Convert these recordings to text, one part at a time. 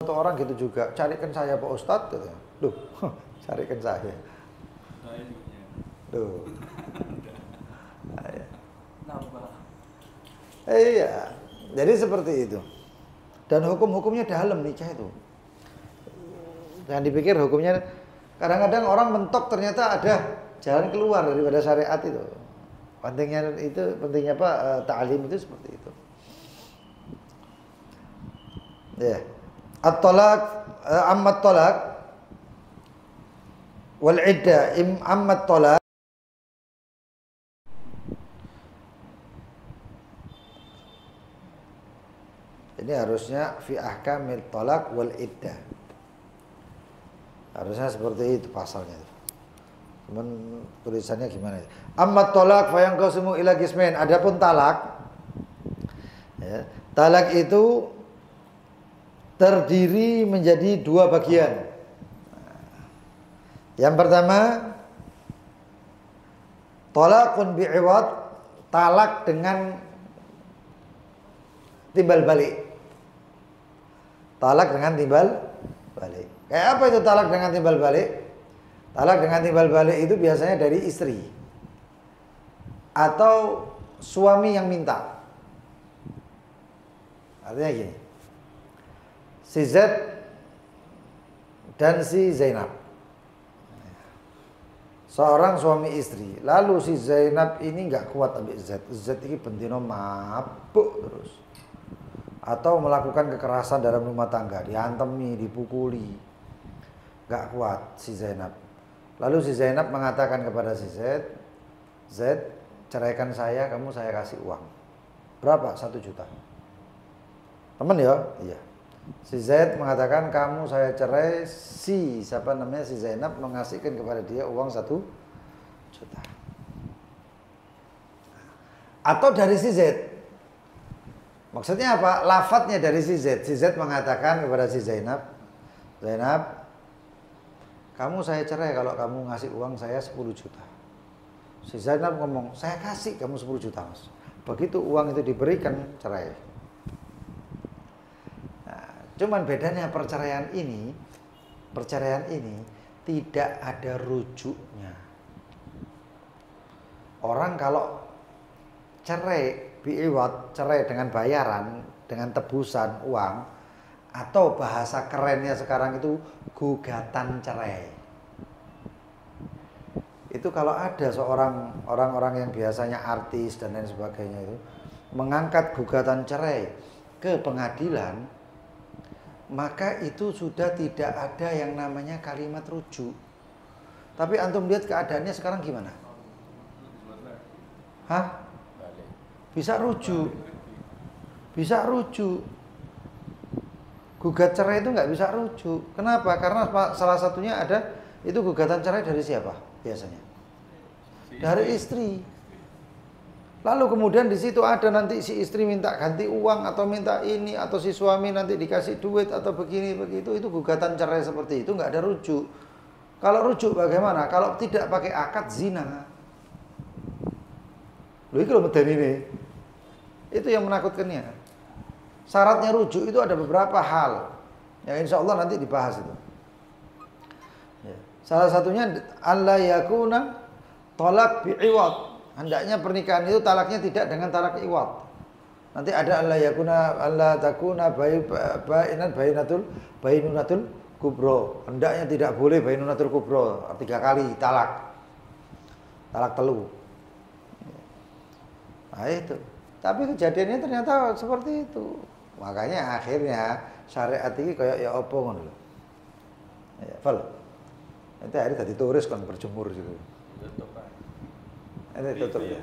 Untuk orang gitu juga, carikan saya Pak Ustadz katanya. Duh, carikan saya. Duh. Iya, jadi seperti itu. Dan hukum-hukumnya dalam nikah itu. Jangan dipikir hukumnya, kadang-kadang orang mentok ternyata ada jalan keluar daripada syariat itu. Pentingnya apa? Ta'lim itu seperti itu. Ya. At-talaq, ammat talaq wal iddah, ammat talaq. Ini harusnya fi ahkamil talaq wal iddah. Harusnya seperti itu pasalnya. Cuman tulisannya gimana ya? Ammat talaq fa yanqasimu ila qismain. Adapun talak, ya, talak itu terdiri menjadi dua bagian. Yang pertama, talaqun bi'iwad, talak dengan timbal balik. Talak dengan timbal balik. Kayak apa itu talak dengan timbal balik? Talak dengan timbal balik itu biasanya dari istri atau suami yang minta. Artinya gini, si Z dan si Zainab, seorang suami istri. Lalu si Zainab ini nggak kuat ambil Z. Z ini bentino mabuk terus, atau melakukan kekerasan dalam rumah tangga, dihantemi, dipukuli, nggak kuat si Zainab. Lalu si Zainab mengatakan kepada si Z, Z, ceraikan saya, kamu saya kasih uang. Berapa? 1 juta. Temen ya? Iya. Si Z mengatakan kamu saya cerai, si Zainab mengasihkan kepada dia uang 1 juta. Atau dari si Z. Maksudnya apa? Lafadznya dari si Z. Si Z mengatakan kepada si Zainab, Zainab, kamu saya cerai kalau kamu ngasih uang saya 10 juta. Si Zainab ngomong, saya kasih kamu 10 juta mas. Begitu uang itu diberikan, cerai. Cuman bedanya perceraian ini tidak ada rujuknya. Orang kalau cerai bi'iwad, cerai dengan bayaran, dengan tebusan uang, atau bahasa kerennya sekarang itu gugatan cerai. Itu kalau ada orang-orang yang biasanya artis dan lain sebagainya itu mengangkat gugatan cerai ke pengadilan, maka itu sudah tidak ada yang namanya kalimat rujuk. Tapi antum lihat keadaannya sekarang gimana? Hah? Bisa rujuk. Bisa rujuk. Gugat cerai itu nggak bisa rujuk. Kenapa? Karena salah satunya ada, itu gugatan cerai dari siapa biasanya? Dari istri. Lalu kemudian di situ ada nanti si istri minta ganti uang atau minta ini, atau si suami nanti dikasih duit atau begini begitu. Itu gugatan cerai seperti itu nggak ada rujuk. Kalau rujuk bagaimana? Kalau tidak pakai akad, zina. Loh itu loh medeni ini. Itu yang menakutkannya. Syaratnya rujuk itu ada beberapa hal yang insya Allah nanti dibahas itu. Ya. Salah satunya alla yakuna talak bi'iwad. Hendaknya pernikahan itu talaknya tidak dengan talak iwad. Nanti ada alla takuna bainunatul kubro. Hendaknya tidak boleh bainunatul kubro 3 kali talak. Talak telu. Nah itu. Tapi kejadiannya ternyata seperti itu. Makanya akhirnya syariat ini kayak ya opo ngono lho. Ya, fal. Nanti hari tadi turis kan berjemur gitu. Ini tutup ya?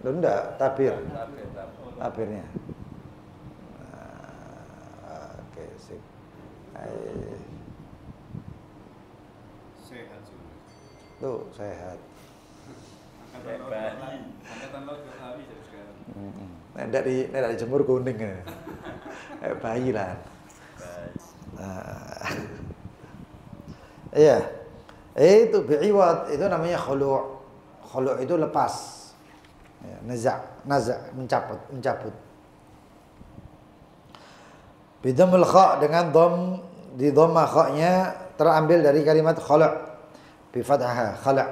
Loh enggak, tabir. Tabirnya. Oke, sip. Sehat juga. Tuh, sehat. Angkatan laut ke hari jadi sekarang. Dari jemur kuning ya. Kayak bayi lah. Iya. Itu bi'iwad, itu namanya khulu'. Khulu' itu lepas. Ya, naza', mencabut. Bidhammil kha dengan di dhamma kha-nya terambil dari kalimat khala' bi fathah khala'.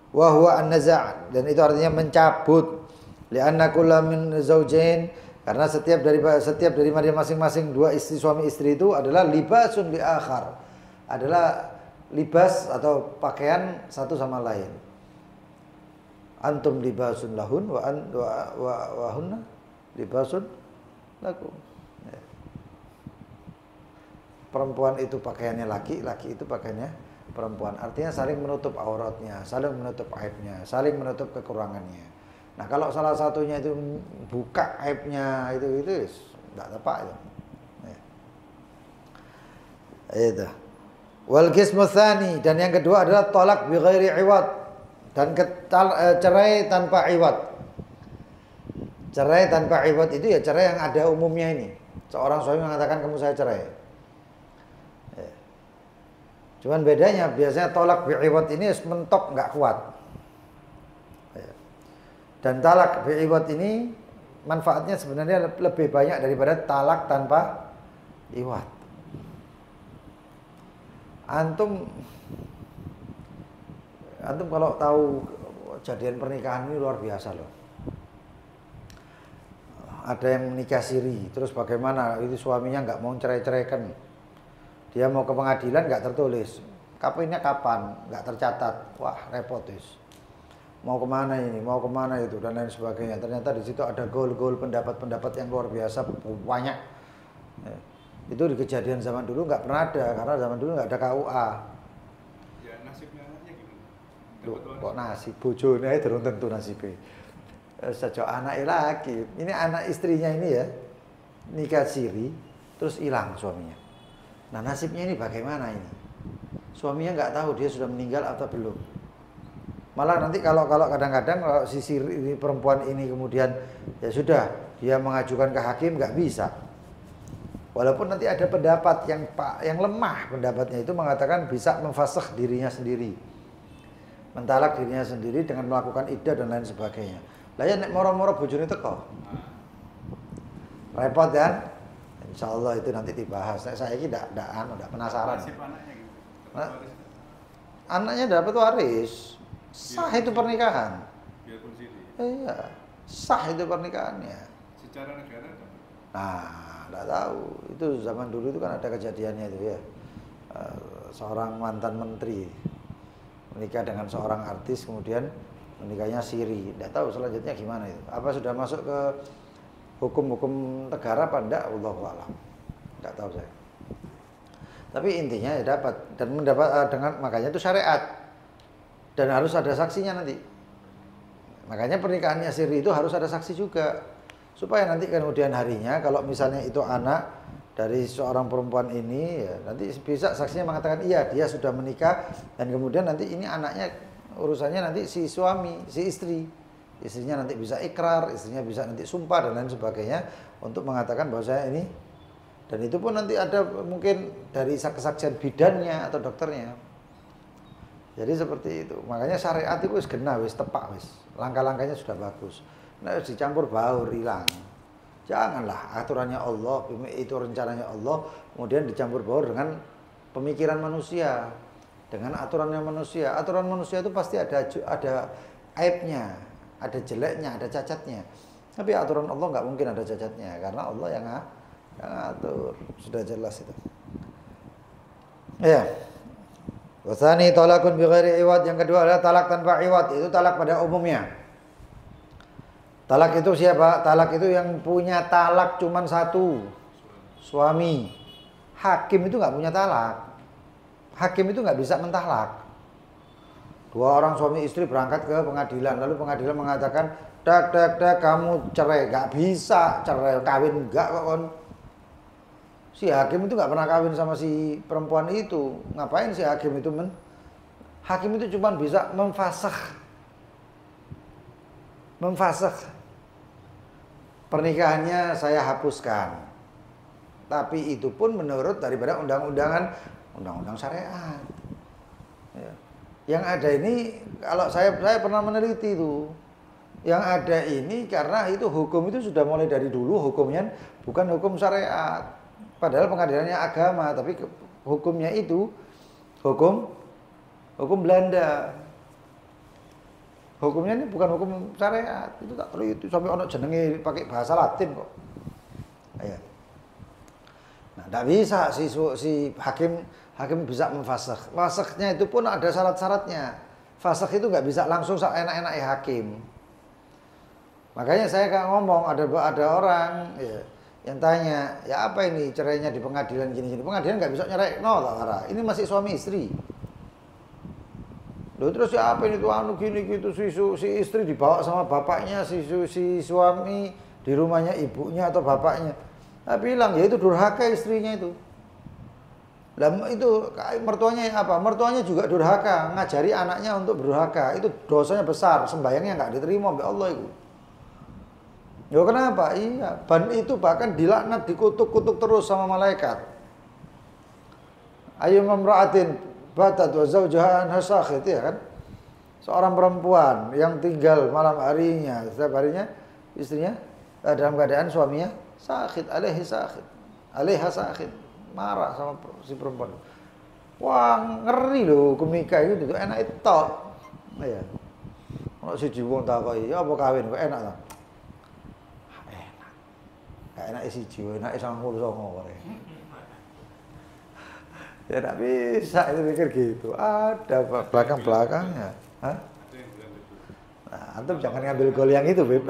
Wa huwa an-naza' dan itu artinya mencabut. Li'anna kullu min zawjain karena setiap dari masing-masing dua istri suami istri itu adalah libasun li akhar. Adalah libas atau pakaian satu sama lain. Antum libasun lahun wa hunna libasun lakum. Perempuan itu pakaiannya laki, laki itu pakaiannya perempuan. Artinya saling menutup auratnya, saling menutup aibnya, saling menutup kekurangannya. Nah, kalau salah satunya itu buka aibnya itu enggak tepat itu. Itu. Wal qismu tsani dan yang kedua adalah talak bi ghairi iwad dan cerai tanpa iwad. Cerai tanpa iwad itu ya cerai yang ada umumnya ini. Seorang suami mengatakan kamu saya cerai. Cuman bedanya biasanya tolak bi'iwad ini mentok nggak kuat. Dan talak bi'iwad ini manfaatnya sebenarnya lebih banyak daripada talak tanpa iwad. Antum kalau tahu kejadian pernikahan ini luar biasa loh. Ada yang menikah siri, terus bagaimana itu suaminya nggak mau cerai-ceraikan. Dia mau ke pengadilan nggak tertulis, KP-nya kapan, nggak tercatat, wah repot is. Mau kemana ini, mau kemana itu dan lain sebagainya. Ternyata di situ ada goal-goal pendapat-pendapat yang luar biasa banyak. Itu di kejadian zaman dulu nggak pernah ada karena zaman dulu nggak ada KUA. Ya nasibnya anaknya gimana? Loh, kok nasib bojone ae durung tentu nasibe. Sejak anaknya lagi, ini anak istrinya ini ya nikah siri terus hilang suaminya. Nah nasibnya ini bagaimana ini? Suaminya nggak tahu dia sudah meninggal atau belum. Malah nanti kalau kadang-kadang kalau si siri perempuan ini kemudian ya sudah dia mengajukan ke hakim nggak bisa. Walaupun nanti ada pendapat yang lemah pendapatnya itu mengatakan bisa memfasakh dirinya sendiri, mentalak dirinya sendiri dengan melakukan iddah dan lain sebagainya. Lah ya nek moro-moro bojone teko. Repot kan? Insya Allah itu nanti dibahas. Saya ini tidak penasaran. Nasib anaknya gitu. Anaknya dapat waris. Sah itu pernikahan. Biarpun siri. Iya, sah itu pernikahannya. Secara negara dapat. Nah, tidak tahu. Itu zaman dulu itu kan ada kejadiannya itu ya. Seorang mantan menteri menikah dengan seorang artis, kemudian menikahnya siri. Tidak tahu selanjutnya gimana itu. Apa sudah masuk ke hukum-hukum negara apa enggak? Wallahu a'lam. Enggak tahu saya. Tapi intinya ya dapat dan mendapat dengan makanya itu syariat. Dan harus ada saksinya nanti. Makanya pernikahannya siri itu harus ada saksi juga. Supaya nanti kemudian harinya kalau misalnya itu anak dari seorang perempuan ini ya nanti bisa saksinya mengatakan iya dia sudah menikah dan kemudian nanti ini anaknya urusannya nanti si suami, si istri. Istrinya nanti bisa ikrar, istrinya bisa nanti sumpah dan lain sebagainya untuk mengatakan bahwa saya ini. Dan itu pun nanti ada mungkin dari kesaksian bidannya atau dokternya. Jadi seperti itu. Makanya syariat itu wis genah, wis tepak wis. Langkah-langkahnya sudah bagus. Nah, dicampur baur hilang. Janganlah aturannya Allah, itu rencananya Allah, kemudian dicampur baur dengan pemikiran manusia, dengan aturannya manusia. Aturan manusia itu pasti ada aibnya. Ada jeleknya, ada cacatnya. Tapi aturan Allah nggak mungkin ada cacatnya karena Allah yang ngatur. Sudah jelas itu. Ya. Wasani talakun bi ghairi iwad, yang kedua adalah talak tanpa iwad, itu talak pada umumnya. Talak itu siapa? Talak itu yang punya talak cuma satu. Suami. Hakim itu nggak punya talak. Hakim itu nggak bisa mentalak. Dua orang suami istri berangkat ke pengadilan, lalu pengadilan mengatakan, dak kamu cerai, nggak bisa cerai, kawin enggak kok kon. Si hakim itu nggak pernah kawin sama si perempuan itu, ngapain si hakim itu hakim itu cuma bisa memfasakh pernikahannya saya hapuskan, tapi itu pun menurut daripada undang-undang syariat. Ya. Yang ada ini kalau saya pernah meneliti itu Yang ada ini karena itu hukum itu sudah mulai dari dulu hukumnya bukan hukum syariat. Padahal pengadilannya agama, tapi hukumnya itu hukum Belanda. Hukumnya ini bukan hukum syariat. Itu tak perlu itu sampai ono jenenge pakai bahasa Latin kok. Ya. Nah, tidak bisa si hakim bisa memfasakh. Fasakhnya itu pun ada syarat-syaratnya. Fasakh itu nggak bisa langsung enak-enak hakim. Makanya saya ngomong ada orang ya, yang tanya, ya apa ini cerainya di pengadilan gini-gini. Pengadilan nggak bisa nyerai, no tak arah. Ini masih suami istri. Loh terus ya apa ini tuh anu gini gitu si istri dibawa sama bapaknya, si suami di rumahnya ibunya atau bapaknya. Nah, bilang ya itu durhaka istrinya itu. Lah itu mertuanya apa? Mertuanya juga durhaka, ngajari anaknya untuk durhaka. Itu dosanya besar, sembayangnya nggak diterima oleh Allah itu. Ya kenapa? Iya, itu bahkan dilaknat, dikutuk-kutuk terus sama malaikat. Ayu mamra'atin batat wa zawjaha anha sakhit, ya kan? Seorang perempuan yang tinggal malam harinya, setiap harinya istrinya dalam keadaan suaminya sakhit, alaiha sakhit, marah sama si perempuan. Wah, ngeri loh hukum nikah itu enak itu tok. Ya. Ono siji wong takoki, "Ya apa kawin kok enak ta?" Enak isi jiwa, enak isi songo kore. Ya tidak bisa itu pikir gitu. Ada belakang-belakangnya. Hah? Nah, antum jangan ngambil gol yang itu, Beb.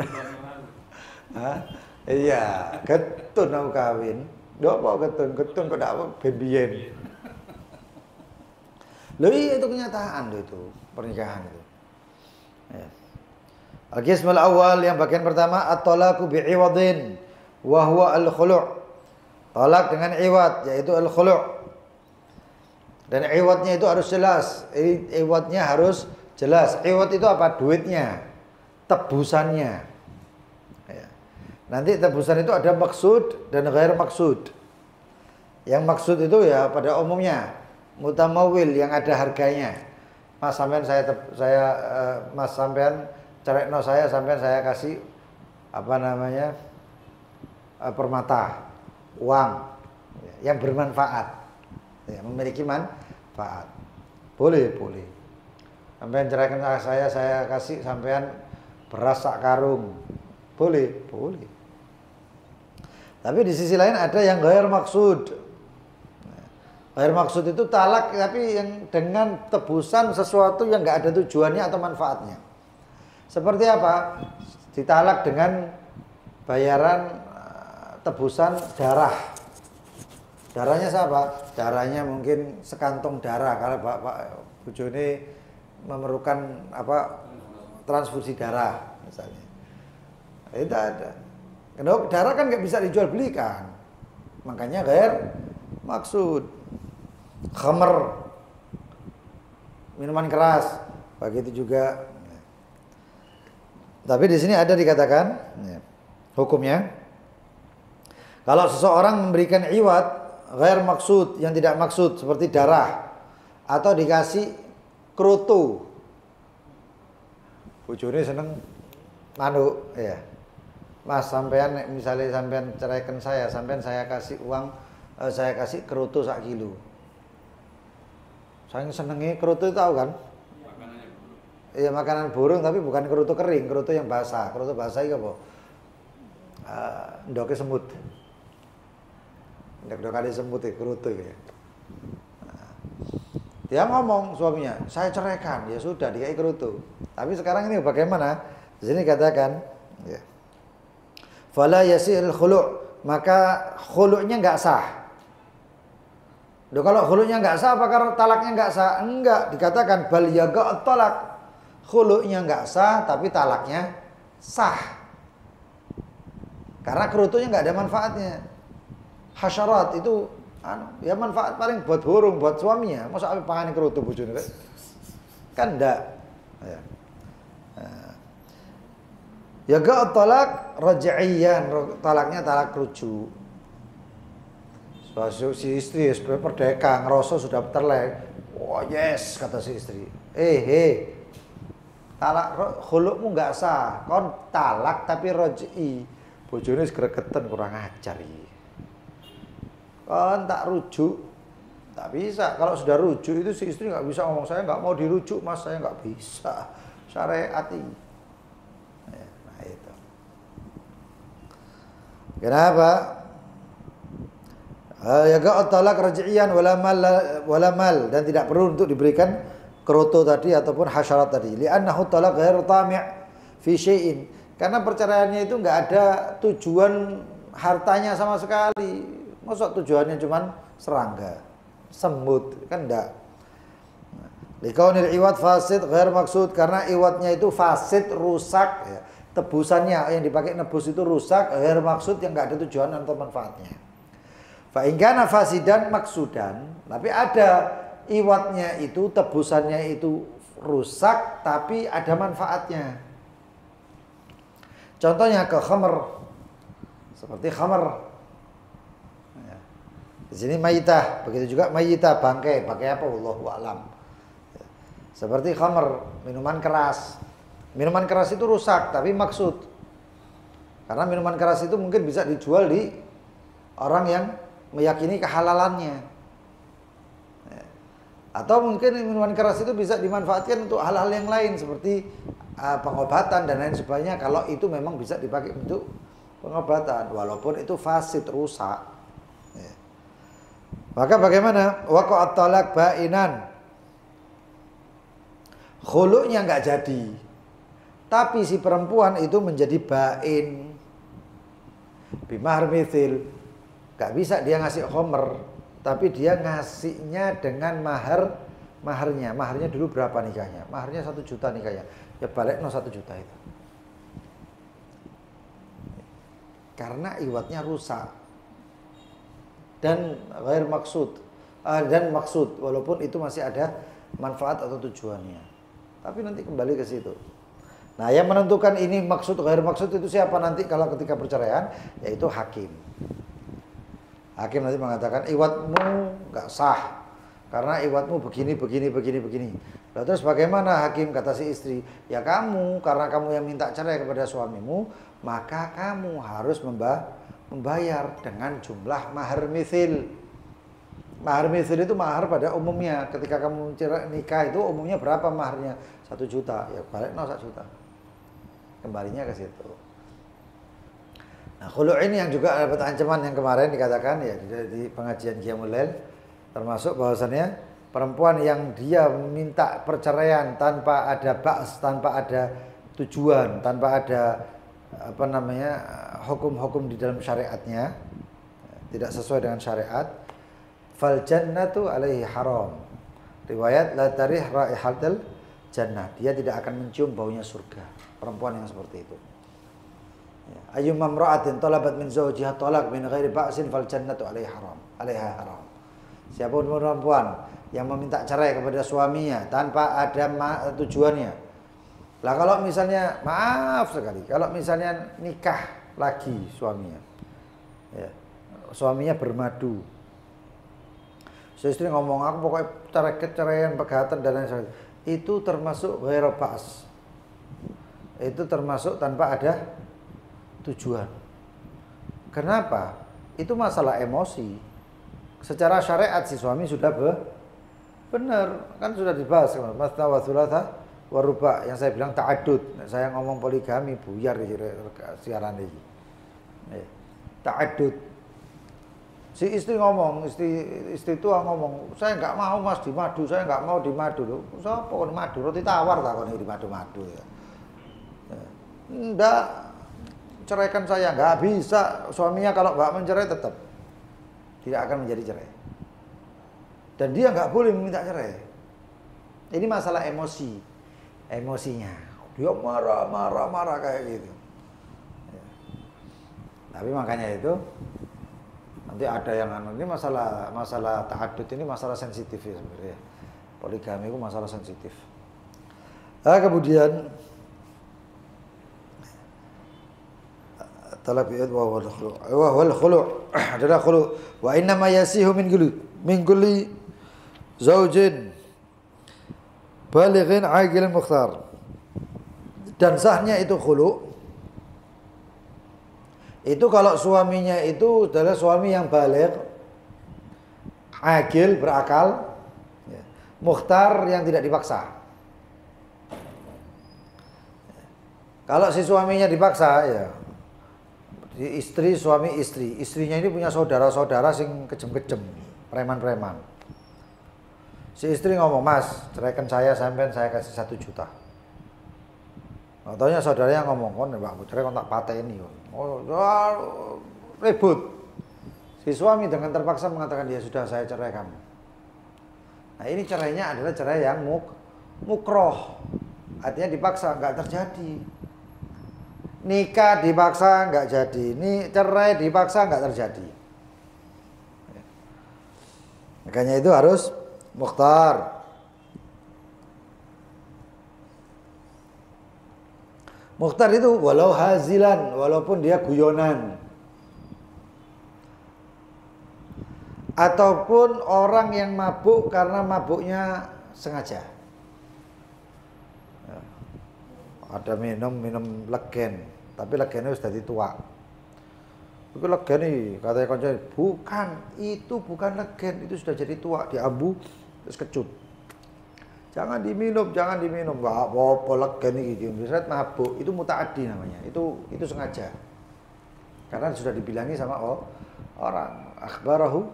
Hah? Iya, getun aku kawin. Dok apa getun kok ndak apa ben-biyen. Loh iya itu kenyataan loh itu, pernikahan itu. Ya. Al-qismul awal yang bagian pertama at-talaqu bi'iwadin. Wahwa al-khulu'. Talak dengan iwad, yaitu al-khulu'. Dan iwadnya itu harus jelas. Iwadnya harus jelas. Iwad itu apa? Duitnya, tebusannya. Ya. Nanti tebusan itu ada maksud dan ghair maksud. Yang maksud itu ya pada umumnya mutamawil yang ada harganya. Mas sampean Mas sampean cerekno saya sampean saya kasih apa namanya? Permata, uang yang bermanfaat, ya, memiliki manfaat, boleh. Sampean ceraikan saya kasih sampean beras sak karung, boleh. Tapi di sisi lain ada yang ghair maksud. Ghair maksud itu talak tapi yang dengan tebusan sesuatu yang nggak ada tujuannya atau manfaatnya. Seperti apa? Ditalak dengan bayaran tebusan darah. Darahnya siapa? Darahnya mungkin sekantong darah kalau bapak bojone memerlukan apa transfusi darah misalnya. Itu ada. Karena darah kan nggak bisa dijual belikan. Makanya ghair maksud. Khamr, minuman keras, begitu juga. Tapi di sini ada dikatakan ya, hukumnya. Kalau seseorang memberikan iwad ghair maksud, yang tidak maksud seperti darah atau dikasih kroto. Bojone seneng manuk ya. Mas sampean misalnya sampean ceraikan saya, sampean saya kasih uang, saya kasih kroto 1 kilo. Saya senengi kroto itu tahu kan? Makanannya burung. Iya makanan burung tapi bukan kroto kering, kroto yang basah. Kroto basah itu apa? Ndoke semut. Ndok kali semut itu kroto ya. Dia ngomong suaminya, saya ceraikan. Ya sudah, dikai kroto. Tapi sekarang ini bagaimana? Di sini katakan, ya. Fala yasil khulu', maka khulu'nya enggak sah. Loh, kalau khulu'nya enggak sah, apakah talaknya enggak sah? Enggak, dikatakan bal yaga' talak. Khulu'nya enggak sah, tapi talaknya sah. Karena kerutunya enggak ada manfaatnya. Hasyarat itu ya manfaat paling buat burung, buat suaminya. Masa apa pangane kerutu bojone kan enggak. Ya. Yaga' talak raj'iyan, talaknya talak rujuk. Si istri perdeka ngerasa sudah terlek. Wah yes kata si istri. talak khulukmu enggak sah. Kon talak tapi roj'i. Bojone wis gregeten kurang ajar iki. Kon tak rujuk. Tak bisa. Kalau sudah rujuk itu si istri enggak bisa ngomong saya enggak mau dirujuk Mas, saya enggak bisa. Syariat ini. Nah itu. Kenapa? Ya gak talak raj'iyan wala mal dan tidak perlu untuk diberikan kroto tadi ataupun hasyarat tadi. Li'annahu talak ghairu tami' fi syai'in. Karena perceraiannya itu enggak ada tujuan hartanya sama sekali. Masa tujuannya cuman serangga, semut, kan enggak. Likaunil iwad fasid ghair maksud, karena iwadnya itu fasid, rusak ya. Tebusannya yang dipakai nebus itu rusak, ghair maksud yang enggak ada tujuan atau manfaatnya. Fa in kana fasidan maksudan, tapi ada iwatnya itu, tebusannya itu rusak tapi ada manfaatnya. Contohnya ke khamr. Seperti khamr. Ya. Di sini mayitah, begitu juga mayitah bangkai, pakai apa wallahu alam. Ya. Seperti khamr, minuman keras. Minuman keras itu rusak tapi maksud. Karena minuman keras itu mungkin bisa dijual di orang yang meyakini kehalalannya. Atau mungkin minuman keras itu bisa dimanfaatkan untuk hal-hal yang lain seperti pengobatan dan lain sebagainya, kalau itu memang bisa dipakai untuk pengobatan walaupun itu fasid, rusak. Maka bagaimana? Waqa'at talaq ba'inan. Khulu'nya enggak jadi. Tapi si perempuan itu menjadi ba'in. Bimahar mithil. Gak bisa dia ngasih khomer, tapi dia ngasihnya dengan maharnya. Maharnya dulu berapa nikahnya? Maharnya 1 juta nikahnya. Ya balik 1 juta itu. Karena iwatnya rusak. Dan ghair maksud. Dan maksud, walaupun itu masih ada manfaat atau tujuannya. Tapi nanti kembali ke situ. Nah, yang menentukan ini maksud ghair maksud itu siapa nanti kalau ketika perceraian? Yaitu hakim. Hakim nanti mengatakan iwatmu enggak sah karena iwatmu begini. Lalu terus bagaimana hakim? Kata si istri, ya kamu, karena kamu yang minta cerai kepada suamimu, maka kamu harus membayar dengan jumlah mahar mithil. Mahar mithil itu mahar pada umumnya. Ketika kamu nikah itu umumnya berapa maharnya? 1 juta. Ya balik 1 juta. Kembalinya ke situ. Nah, khulu' ini yang juga dapat ancaman yang kemarin dikatakan ya di pengajian Qiyamul Lail, termasuk bahwasannya perempuan yang dia minta perceraian tanpa ada ba's, tanpa ada tujuan, tanpa ada hukum-hukum di dalam syariatnya, tidak sesuai dengan syariat, fal jannatu alaihi haram. Riwayat la tarih raihatul jannah, dia tidak akan mencium baunya surga. Perempuan yang seperti itu. Ayyuma imra'atin talabat min zawjiha talaq min ghairi ba'sin fal jannatu 'alaiha haram. Siapapun perempuan yang meminta cerai kepada suaminya tanpa ada tujuannya. Lah kalau misalnya maaf sekali, kalau misalnya nikah lagi suaminya. Ya. Suaminya bermadu. Istri ngomong aku pokoknya ceraian, pegatan dan lain sebagainya. Itu termasuk ghairu ba's. Itu termasuk tanpa ada tujuan. Kenapa? Itu masalah emosi. Secara syariat si suami sudah benar, kan sudah dibahas masna wa thulatha wa ruba' yang saya bilang ta'addud. Saya ngomong poligami buyar di siaran ini. Ta'addud. Si istri ngomong, istri tua ngomong, saya enggak mau Mas di madu, saya enggak mau di madu lho. Sapa kon madu? Roti tawar tak kon di madu-madu ya. Enggak, ceraikan saya, nggak bisa. Suaminya kalau nggak mencerai tetap tidak akan menjadi cerai. Dan dia nggak boleh meminta cerai. Ini masalah emosi, emosinya. Dia marah kayak gitu. Ya. Tapi makanya itu nanti ada yang ini masalah ta'addud ini masalah sensitif ya sebenarnya. Poligami itu masalah sensitif. Kemudian talab bi'id wa wal khulu' adalah khulu' wa inna ma yasihu min kulli zaujin balighin aqil mukhtar. Dan sahnya itu khulu. Itu kalau suaminya itu adalah suami yang baligh, akil, berakal, ya, mukhtar yang tidak dipaksa. Kalau si suaminya dipaksa, ya istri, suami istri, istrinya ini punya saudara-saudara sing kejem-kejem, preman-preman. Si istri ngomong, "Mas, ceraikan saya, sampean saya kasih 1 juta." Taunya saudaranya ngomong, "Kon Mbak, cerai kon tak pateni." Oh, ribut. Si suami dengan terpaksa mengatakan, "Ya sudah, saya ceraikan." Nah, ini cerainya adalah cerai yang mukroh. Artinya dipaksa, nggak terjadi. Nikah dipaksa nggak jadi. Ini cerai dipaksa nggak terjadi. Makanya itu harus mukhtar. Mukhtar itu walau hazilan, walaupun dia guyonan. Ataupun orang yang mabuk karena mabuknya sengaja. Ada minum legen, tapi legennya sudah tua. Itu legen nih, katanya konco, bukan, itu bukan legen, itu sudah jadi tua, diambu, terus kecut. Jangan diminum, nggak apa-apa legen nih, biasanya mabuk, itu mutaaddi namanya, itu sengaja. Karena sudah dibilangi sama orang, akhbarahu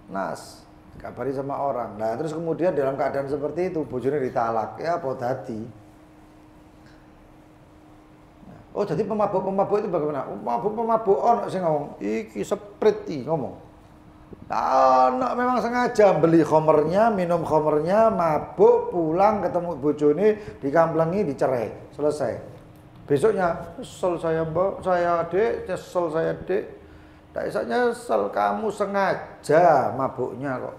nas, kabari sama orang. Nah terus kemudian dalam keadaan seperti itu, bojone ditalak, ya apa dadi? Oh jadi pemabuk itu bagaimana? Pemabuk ono sing ngomong, iki seprit iki ngomong. Nah, memang sengaja beli khomernya, minum khomernya, mabuk, pulang ketemu bojone, dikamplengi, dicerai, selesai. Besoknya, "Nyesel saya mbak, saya adik, nyesel saya adik." Tak bisa nyesel, kamu sengaja mabuknya kok.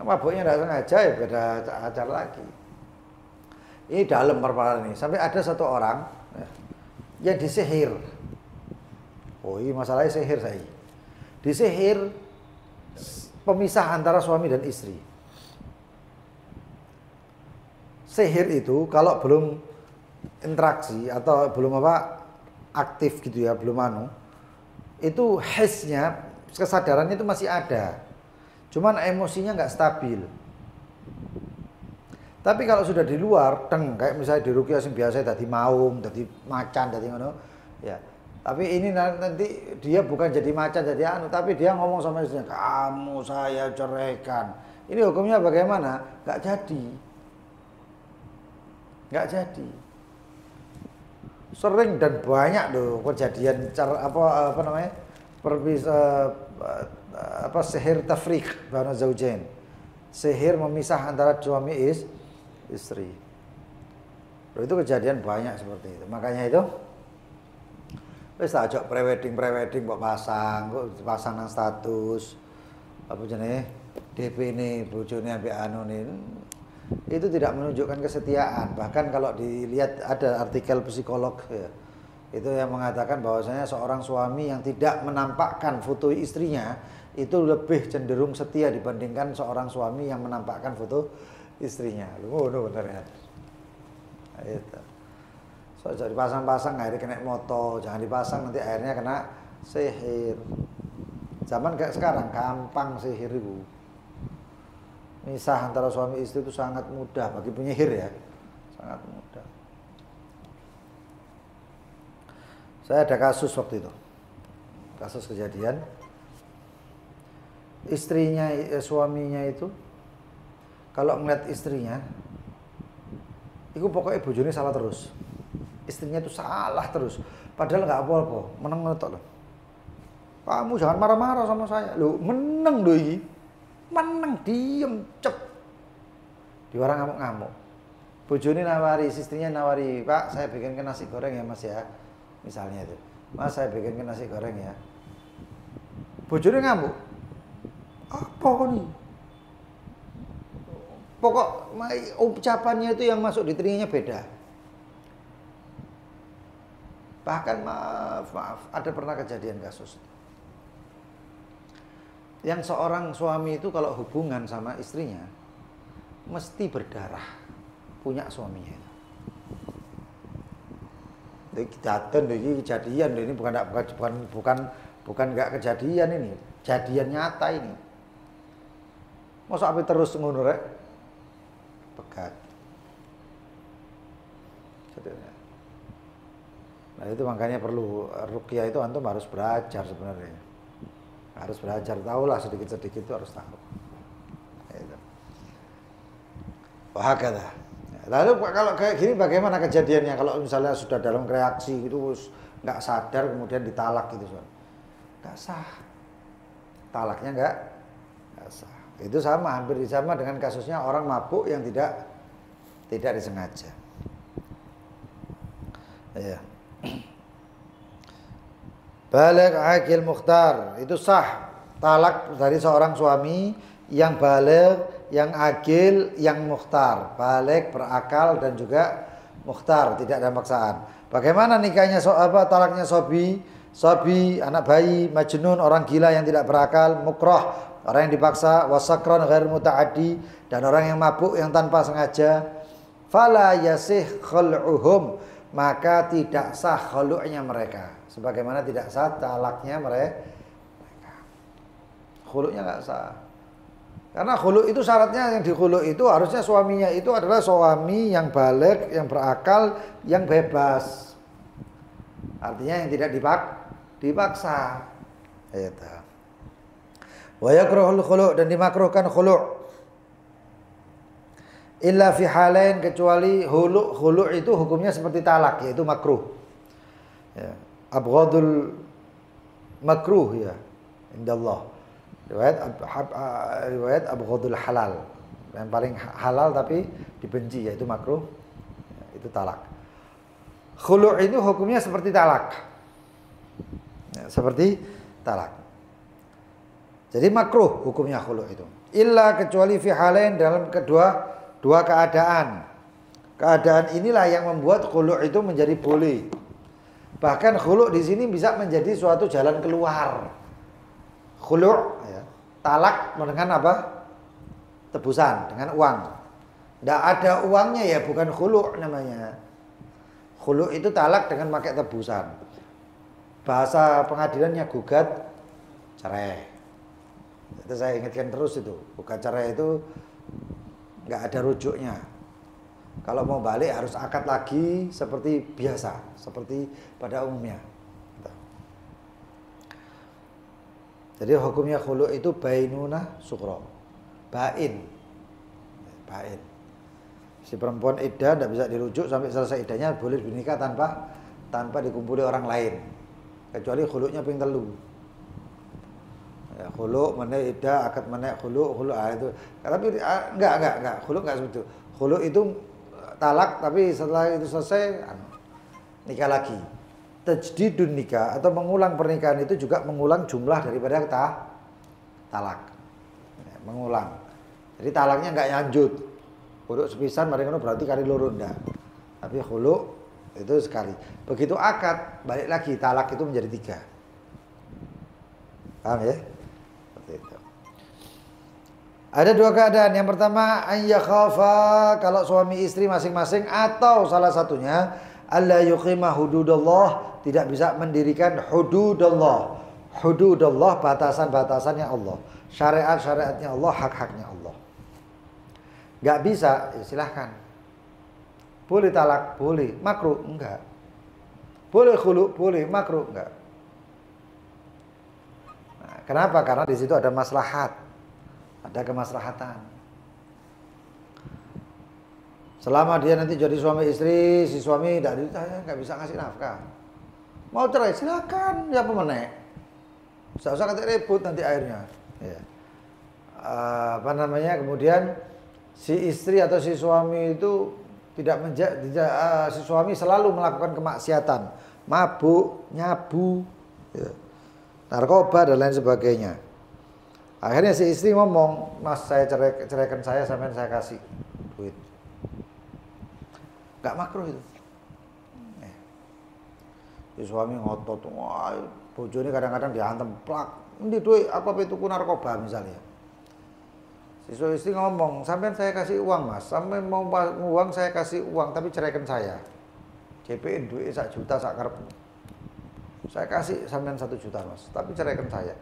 Mabuknya tidak sengaja ya beda acara lagi. Ini dalam perkara ini. Sampai ada satu orang yang disihir. Oh ini masalahnya sihir saya. Disihir pemisah antara suami dan istri. Sihir itu kalau belum interaksi atau belum aktif gitu ya, belum itu hisnya, kesadarannya itu masih ada. Cuman emosinya nggak stabil. Tapi kalau sudah di luar, kayak misalnya di ruqyah sing biasa dadi maung, dadi macan, dadi ngono, ya. Tapi ini nanti dia bukan jadi macan, jadi tapi dia ngomong sama istrinya, "Kamu saya ceraikan." Ini hukumnya bagaimana? Nggak jadi. Nggak jadi. Sering dan banyak loh kejadian sihir tafriq baina zaujain. Sihir memisah antara suami istri. Loh, itu kejadian banyak seperti itu. Makanya itu wis tak ajak prewedding kok pasang nang status. Apa jenenge? DP ini bojone ambek itu tidak menunjukkan kesetiaan. Bahkan kalau dilihat ada artikel psikolog ya, itu yang mengatakan bahwasanya seorang suami yang tidak menampakkan foto istrinya itu lebih cenderung setia dibandingkan seorang suami yang menampakkan foto istrinya. Lu bener ya. Itu. So, jadi dipasang-pasang akhirnya kena moto, jangan dipasang nanti akhirnya kena sihir. Zaman kayak sekarang gampang sihir itu. Misah antara suami istri itu sangat mudah bagi penyihir ya. Sangat mudah. Saya ada kasus waktu itu. Kasus kejadian istrinya, suaminya itu kalau ngeliat istrinya itu pokoknya bojone salah terus. Istrinya itu salah terus. Padahal nggak apa-apa, meneng tok loh. "Kamu jangan marah-marah sama saya." Loh, meneng loh ini. Meneng, diem, cep. Di orang ngamuk-ngamuk. Bojone nawari, istrinya nawari, "Pak, saya bikinkan nasi goreng ya Mas ya." Misalnya itu. "Mas, saya bikinkan nasi goreng ya." Bojone ngamuk. "Apa nih?" Pokok ucapannya itu yang masuk di telinganya beda. Bahkan maaf, ada pernah kejadian kasus. Yang seorang suami itu kalau hubungan sama istrinya mesti berdarah, punya suaminya. Ini kejadian, ini kejadian, ini bukan nggak kejadian ini, kejadian nyata ini. Masa api terus ngono rek? Pegat. Nah itu makanya perlu ruqyah itu antum harus belajar sebenarnya. Harus belajar, tahulah sedikit-sedikit itu harus tahu. Itu. Wahakala. Lalu kalau kayak gini bagaimana kejadiannya kalau misalnya sudah dalam reaksi itu nggak sadar kemudian ditalak gitu, nggak sah. Talaknya nggak sah. Itu sama, hampir sama dengan kasusnya orang mabuk yang tidak disengaja. Ya. Baligh aqil mukhtar itu sah talak dari seorang suami yang baligh, yang aqil, yang mukhtar, baligh berakal dan juga mukhtar, tidak ada paksaan. Bagaimana nikahnya talaknya sobi, anak bayi, majnun, orang gila yang tidak berakal, mukrah, orang yang dipaksa, wasakron ghair muta'addi, dan orang yang mabuk yang tanpa sengaja. Fala yasih khul'uhum, maka tidak sah khulu'nya mereka. Sebagaimana tidak sah talaknya mereka. Khulu'nya enggak sah. Karena khulu' itu syaratnya, yang di khulu' itu harusnya suaminya itu adalah suami yang baligh, yang berakal, yang bebas. Artinya yang tidak dipaksa. Itu. Wa yakrahul khulu', dan dimakruhkan khulu'. Illa fi halain, kecuali khulu' itu hukumnya seperti talak, yaitu makruh. Ya. Abghadul makruh ya indallah. Riwayat abghadul halal. Yang paling halal tapi dibenci yaitu makruh. Ya, itu talak. Khulu' itu hukumnya seperti talak. Ya, seperti talak. Jadi makruh hukumnya khulu' itu. Illa kecuali fi halain, dalam dua keadaan. Keadaan inilah yang membuat khulu' itu menjadi boleh. Bahkan khulu' di sini bisa menjadi suatu jalan keluar. Khulu' ya, talak dengan apa? Tebusan, dengan uang. Tidak ada uangnya ya bukan khulu' namanya. Khulu' itu talak dengan pakai tebusan. Bahasa pengadilannya gugat cerai. Itu saya ingatkan terus itu. Gugat cerai itu nggak ada rujuknya. Kalau mau balik harus akad lagi seperti biasa, seperti pada umumnya. Jadi hukumnya khulu' itu bainuna sughra. Bain. Si perempuan iddah tidak bisa dirujuk sampai selesai iddahnya, boleh bernikah tanpa dikumpuli orang lain. Kecuali khulu'nya ping telu. Ya, khulu' menek iddah, akad menek khulu' itu. Tapi enggak. Khulu' enggak seperti itu. Khulu' itu talak, tapi setelah itu selesai nikah lagi. Tajdidun nikah atau mengulang pernikahan itu juga mengulang jumlah daripada talak. Ya, mengulang. Jadi talaknya enggak lanjut. Khulu' sepisan mari ngono berarti kali loro ndak. Tapi khulu' itu sekali. Begitu akad balik lagi talak itu menjadi 3. Paham ya? Seperti itu. Ada dua keadaan. Yang pertama, ayyakhafa, kalau suami istri masing-masing atau salah satunya alla yuqima hududallah, tidak bisa mendirikan hududallah. Hududallah, batasan-batasannya Allah. Syariat-syariatnya Allah, hak-haknya Allah. Enggak bisa, ya silahkan. Boleh talak, boleh. Makruh, enggak. Boleh khulu, boleh. Makruh, enggak. Nah, kenapa? Karena di situ ada maslahat. Ada kemaslahatan. Selama dia nanti jadi suami istri, si suami nggak bisa ngasih nafkah. Mau cerai silakan, ya pemenek. Usah kata ribut nanti akhirnya. Ya. Kemudian si istri atau si suami itu si suami selalu melakukan kemaksiatan, mabuk, nyabu, ya, narkoba dan lain sebagainya. Akhirnya si istri ngomong, mas saya ceraikan saya sampai saya kasih duit. Gak makruh itu. Si suami ngotot, wah bojone kadang-kadang dihantam plak. Endi duit apa tuku narkoba misalnya. Si istri ngomong, sampai saya kasih uang mas, sampai mau uang saya kasih uang tapi ceraikan saya. JP duit 1 juta sak karepmu. Saya kasih sampean 1 juta Mas, tapi ceraikan saya.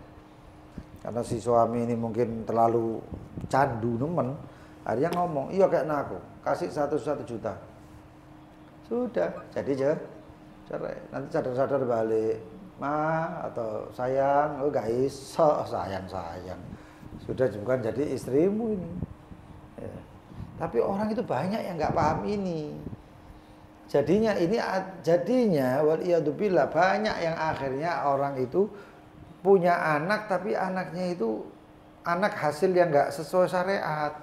Karena si suami ini mungkin terlalu candu nemen, akhirnya ngomong, iya kayak aku, kasih 1 juta. Sudah, jadi cerai. Nanti sadar-sadar balik, ma atau sayang, oh guys, sayang. Sudah bukan jadi istrimu ini. Ya. Tapi orang itu banyak yang nggak paham ini. Jadinya waliyadzubillah banyak yang akhirnya orang itu punya anak tapi anaknya itu anak hasil yang nggak sesuai syariat.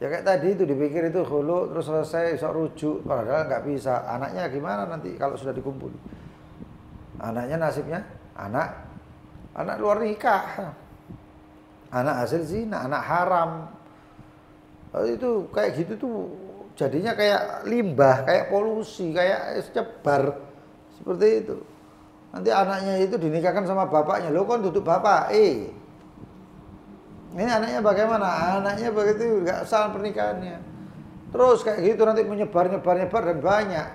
Ya kayak tadi itu dipikir itu khulu terus selesai bisa rujuk padahal nggak bisa. Anaknya gimana nanti kalau sudah dikumpul? Anaknya nasibnya anak luar nikah. Anak hasil zina, anak haram. Itu kayak gitu tuh jadinya kayak limbah, kayak polusi, kayak cebar. Seperti itu. Nanti anaknya itu dinikahkan sama bapaknya. Lo kan duduk bapak, Ini anaknya bagaimana? Anaknya begitu nggak sah pernikahannya. Terus kayak gitu nanti menyebar dan banyak.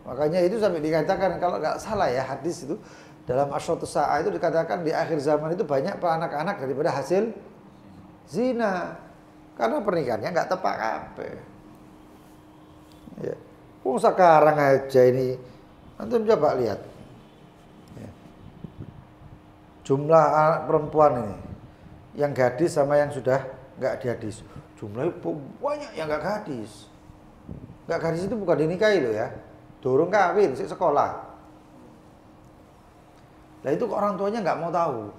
Makanya itu sampai dikatakan kalau nggak salah ya hadis itu dalam Asyratus Sa'ah itu dikatakan di akhir zaman itu banyak anak-anak daripada hasil zina. Karena pernikahannya nggak tepat kabeh. Ya. Sekarang aja ini antum coba lihat. Ya. Jumlah anak perempuan ini yang gadis sama yang sudah nggak gadis. Jumlahnya banyak yang nggak gadis. Nggak gadis itu bukan dinikahi loh ya. Dorong kawin, sih sekolah. Nah itu orang tuanya nggak mau tahu.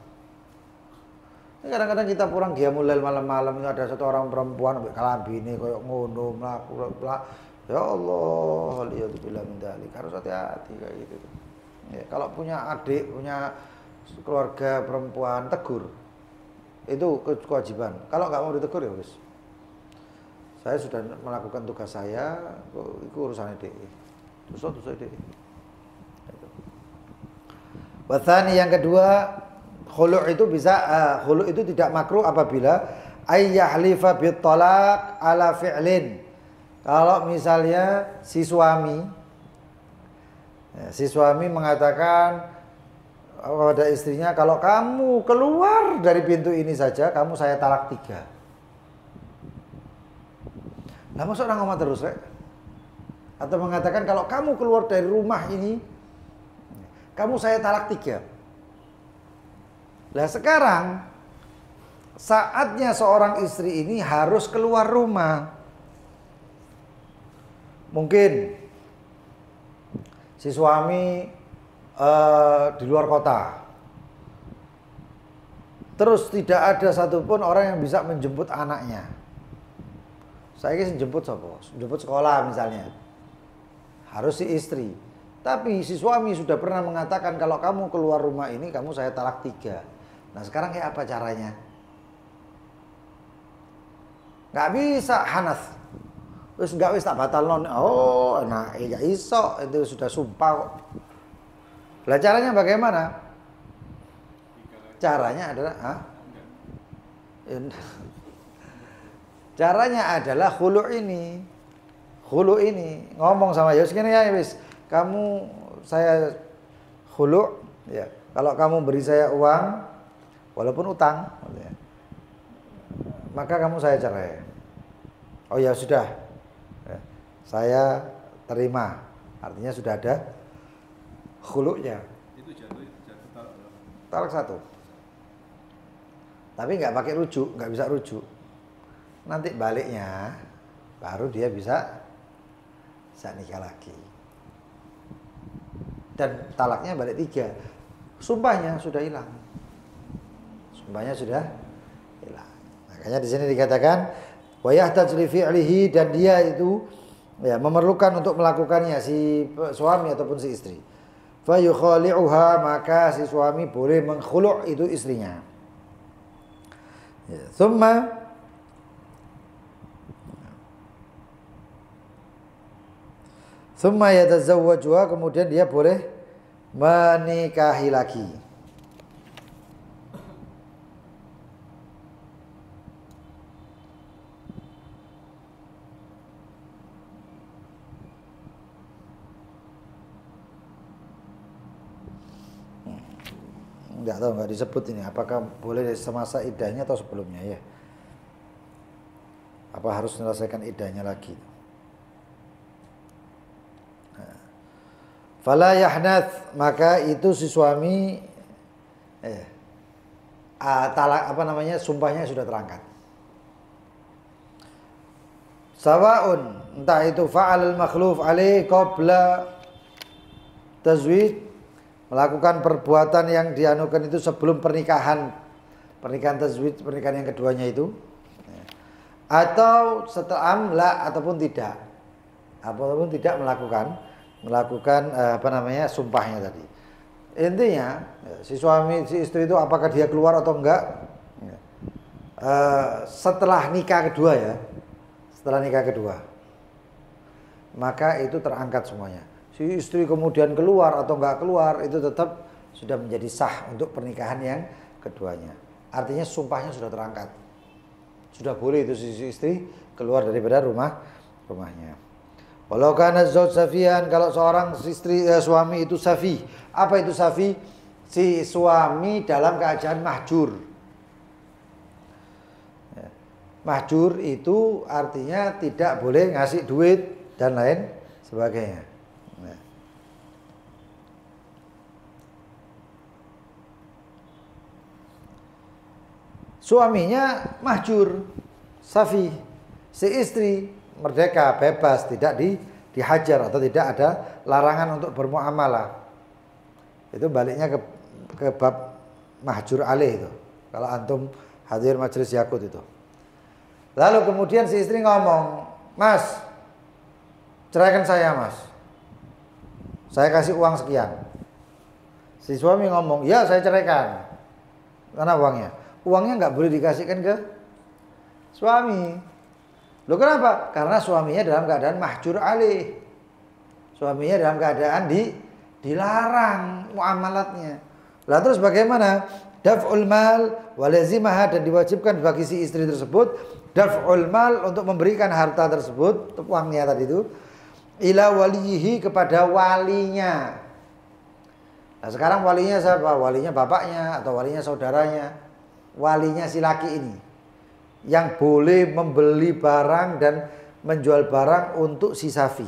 Kadang-kadang kita pulang qiyamul lail malam-malam itu ada satu orang perempuan sampai kalambine koyo ngono mlaku. Ya Allah, liyadzubillah min dzalik. Harus hati-hati kayak gitu. Ya, kalau punya adik, punya keluarga perempuan tegur. Itu kewajiban. Kalau nggak mau ditegur ya wis. Saya sudah melakukan tugas saya, itu urusan DE. Terus DE. Wathani yang kedua, khulu' itu bisa khulu' itu tidak makruh apabila ayyahlifa bittalaq ala fi'lin. Kalau misalnya si suami mengatakan pada istrinya, kalau kamu keluar dari pintu ini saja, kamu saya talak 3. Lah masa orang ngomong terus, Rek? Atau mengatakan kalau kamu keluar dari rumah ini, kamu saya talak 3. Lah sekarang saatnya seorang istri ini harus keluar rumah. Mungkin si suami di luar kota. Terus tidak ada satupun orang yang bisa menjemput anaknya. Saya ingin jemput siapa? Jemput sekolah misalnya. Harus si istri. Tapi si suami sudah pernah mengatakan kalau kamu keluar rumah ini kamu saya talak 3. Nah sekarang kayak apa caranya? Nggak bisa hanas. Terus nggak wis tak batal non. Oh, nah ya iso itu sudah sumpah kok. Lah caranya bagaimana? Caranya adalah caranya adalah khulu' ini ngomong sama Yus gini ya wis. Kamu saya khulu' ya. Kalau kamu beri saya uang walaupun utang ya, maka kamu saya cerai. Oh ya sudah ya, saya terima. Artinya sudah ada khulu'nya. Itu jatuh talak 1. Tapi nggak pakai rujuk, nggak bisa rujuk. Nanti baliknya baru dia bisa nikah lagi. Dan talaknya balik 3. Sumpahnya sudah hilang. Makanya di sini dikatakan wa yahtaju li fi'lihi, dan dia itu ya memerlukan untuk melakukannya si suami ataupun si istri. Fa yukhali'uha, maka si suami boleh mengkhulu' itu istrinya. Ya, Thumma yatazawwajuha, kemudian dia boleh menikahi lagi. Enggak tahu, enggak disebut ini. Apakah boleh semasa iddahnya atau sebelumnya ya? Apa harus menyelesaikan iddahnya lagi? Fala yahnath, maka itu si suami talak sumpahnya sudah terangkat. Sawaun, entah itu fa'al makhluf alaih qabla tazwid, melakukan perbuatan yang dianukan itu sebelum pernikahan tazwid, pernikahan yang keduanya itu, atau setelah amla ataupun tidak melakukan sumpahnya tadi. Intinya si suami si istri itu apakah dia keluar atau enggak setelah nikah kedua ya, maka itu terangkat semuanya. Si istri kemudian keluar atau enggak keluar itu tetap sudah menjadi sah untuk pernikahan yang keduanya. Artinya sumpahnya sudah terangkat, sudah boleh itu si istri keluar daripada rumahnya. Walau kana zauj safihan, kalau seorang suami itu safi. Apa itu safi? Si suami dalam keadaan mahjur. Mahjur itu artinya tidak boleh ngasih duit dan lain sebagainya. Suaminya mahjur, safi. Si istri merdeka, bebas, tidak dihajar atau tidak ada larangan untuk bermuamalah. Itu baliknya ke bab mahjur alaih itu. Kalau antum hadir majelis Yakut itu. Lalu kemudian si istri ngomong, "Mas, ceraikan saya, Mas. Saya kasih uang sekian." Si suami ngomong, "Ya, saya ceraikan." Karena uangnya nggak boleh dikasihkan ke suami. Loh kenapa? Karena suaminya dalam keadaan mahjur alaih. Suaminya dalam keadaan dilarang muamalatnya. Lah terus bagaimana? Daf'ul mal walazimah, dan diwajibkan bagi si istri tersebut daf'ul mal, untuk memberikan harta tersebut, uangnya tadi itu, ila walihi, kepada walinya. Nah sekarang walinya siapa? Walinya bapaknya atau walinya saudaranya? Walinya si laki ini yang boleh membeli barang dan menjual barang untuk si safi.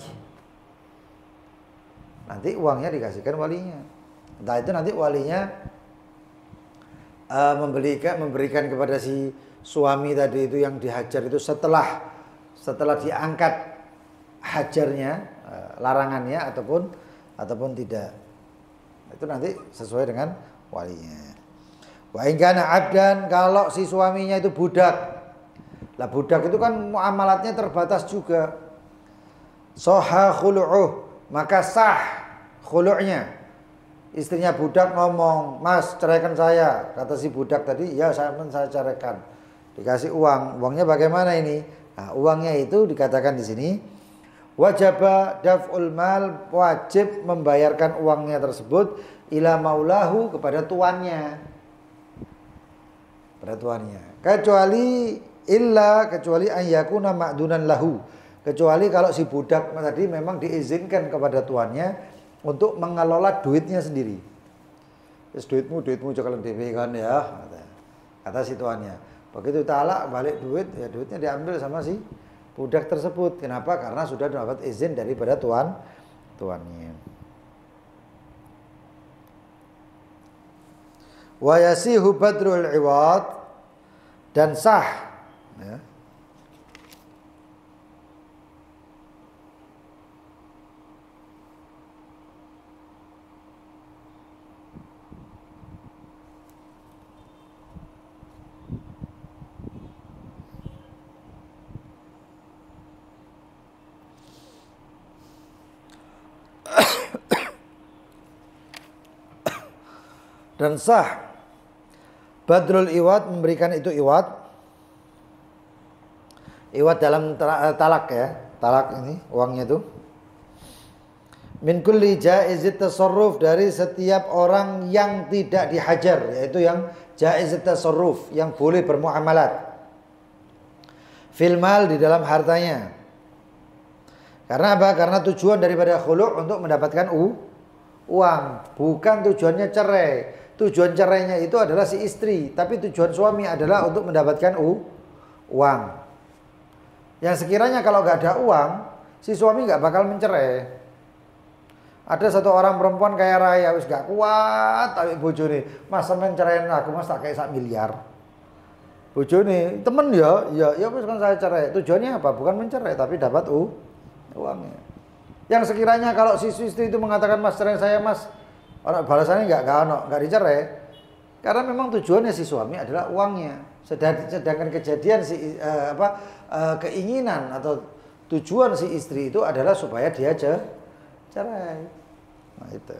Nanti uangnya dikasihkan walinya. Entah itu nanti walinya memberikan kepada si suami tadi itu yang dihajar itu setelah diangkat hajarnya, larangannya ataupun tidak. Itu nanti sesuai dengan walinya. Wa in kana 'abdan, kalau si suaminya itu budak. Lah budak itu kan muamalatnya terbatas juga. Sahha khulu'uh, maka sah khulu'nya. Istrinya budak ngomong, "Mas, ceraikan saya." Kata si budak tadi, "Ya, saya ceraikan." Dikasih uangnya bagaimana ini? Nah, uangnya itu dikatakan di sini wajaba daf'ul mal, wajib membayarkan uangnya tersebut ila maulahu, kepada tuannya. Kecuali an yakuna ma'dunan lahu, kecuali kalau si budak tadi memang diizinkan kepada tuannya untuk mengelola duitnya sendiri. Terus duitmu jangan dhewe kan ya, kata si tuannya. Begitu talak balik duit, ya duitnya diambil sama si budak tersebut. Kenapa? Karena sudah dapat izin daripada tuannya. Wa yasihu badrul iwad, dan sah ya, dan sah badrul iwad, memberikan itu iwad dalam talak ya, talak ini uangnya itu, min kulli jaizit tasarruf, dari setiap orang yang tidak dihajar, yaitu yang jaizit tasarruf, yang boleh bermuamalat fil mal, di dalam hartanya. Karena apa? Karena tujuan daripada khulu' untuk mendapatkan uang, bukan tujuannya cerai. tujuan cerainya itu adalah si istri, tapi tujuan suami adalah untuk mendapatkan uang. Yang sekiranya kalau nggak ada uang, si suami nggak bakal mencerai. Ada satu orang perempuan kaya raya, wis gak kuat, tapi bojone, mas sampean ceraiin aku mas tak kayak 1 miliar. Bojone, temen ya wis kan saya cerai. Tujuannya apa? Bukan mencerai, tapi dapat uangnya. Yang sekiranya kalau si istri itu mengatakan mas cerai saya mas, orang balasannya nggak dicerai, karena memang tujuannya si suami adalah uangnya. Sedangkan kejadian keinginan atau tujuan si istri itu adalah supaya dia cerai. Nah itu.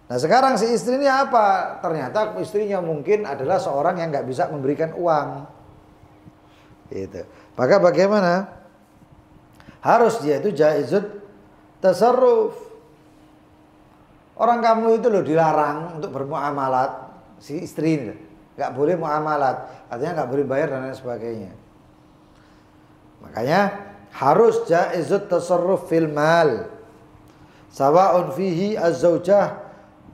Nah sekarang si istri ini apa? Ternyata istrinya mungkin adalah seorang yang nggak bisa memberikan uang. Gitu. Maka bagaimana? Harus dia itu jaizut tasarruf. Orang kamu itu loh dilarang untuk bermuamalat, si istri ini nggak boleh muamalat, artinya nggak boleh bayar dan lain sebagainya. Makanya harus jaizut tasarruf fil mal. Sawa'un fihi az-zaujah,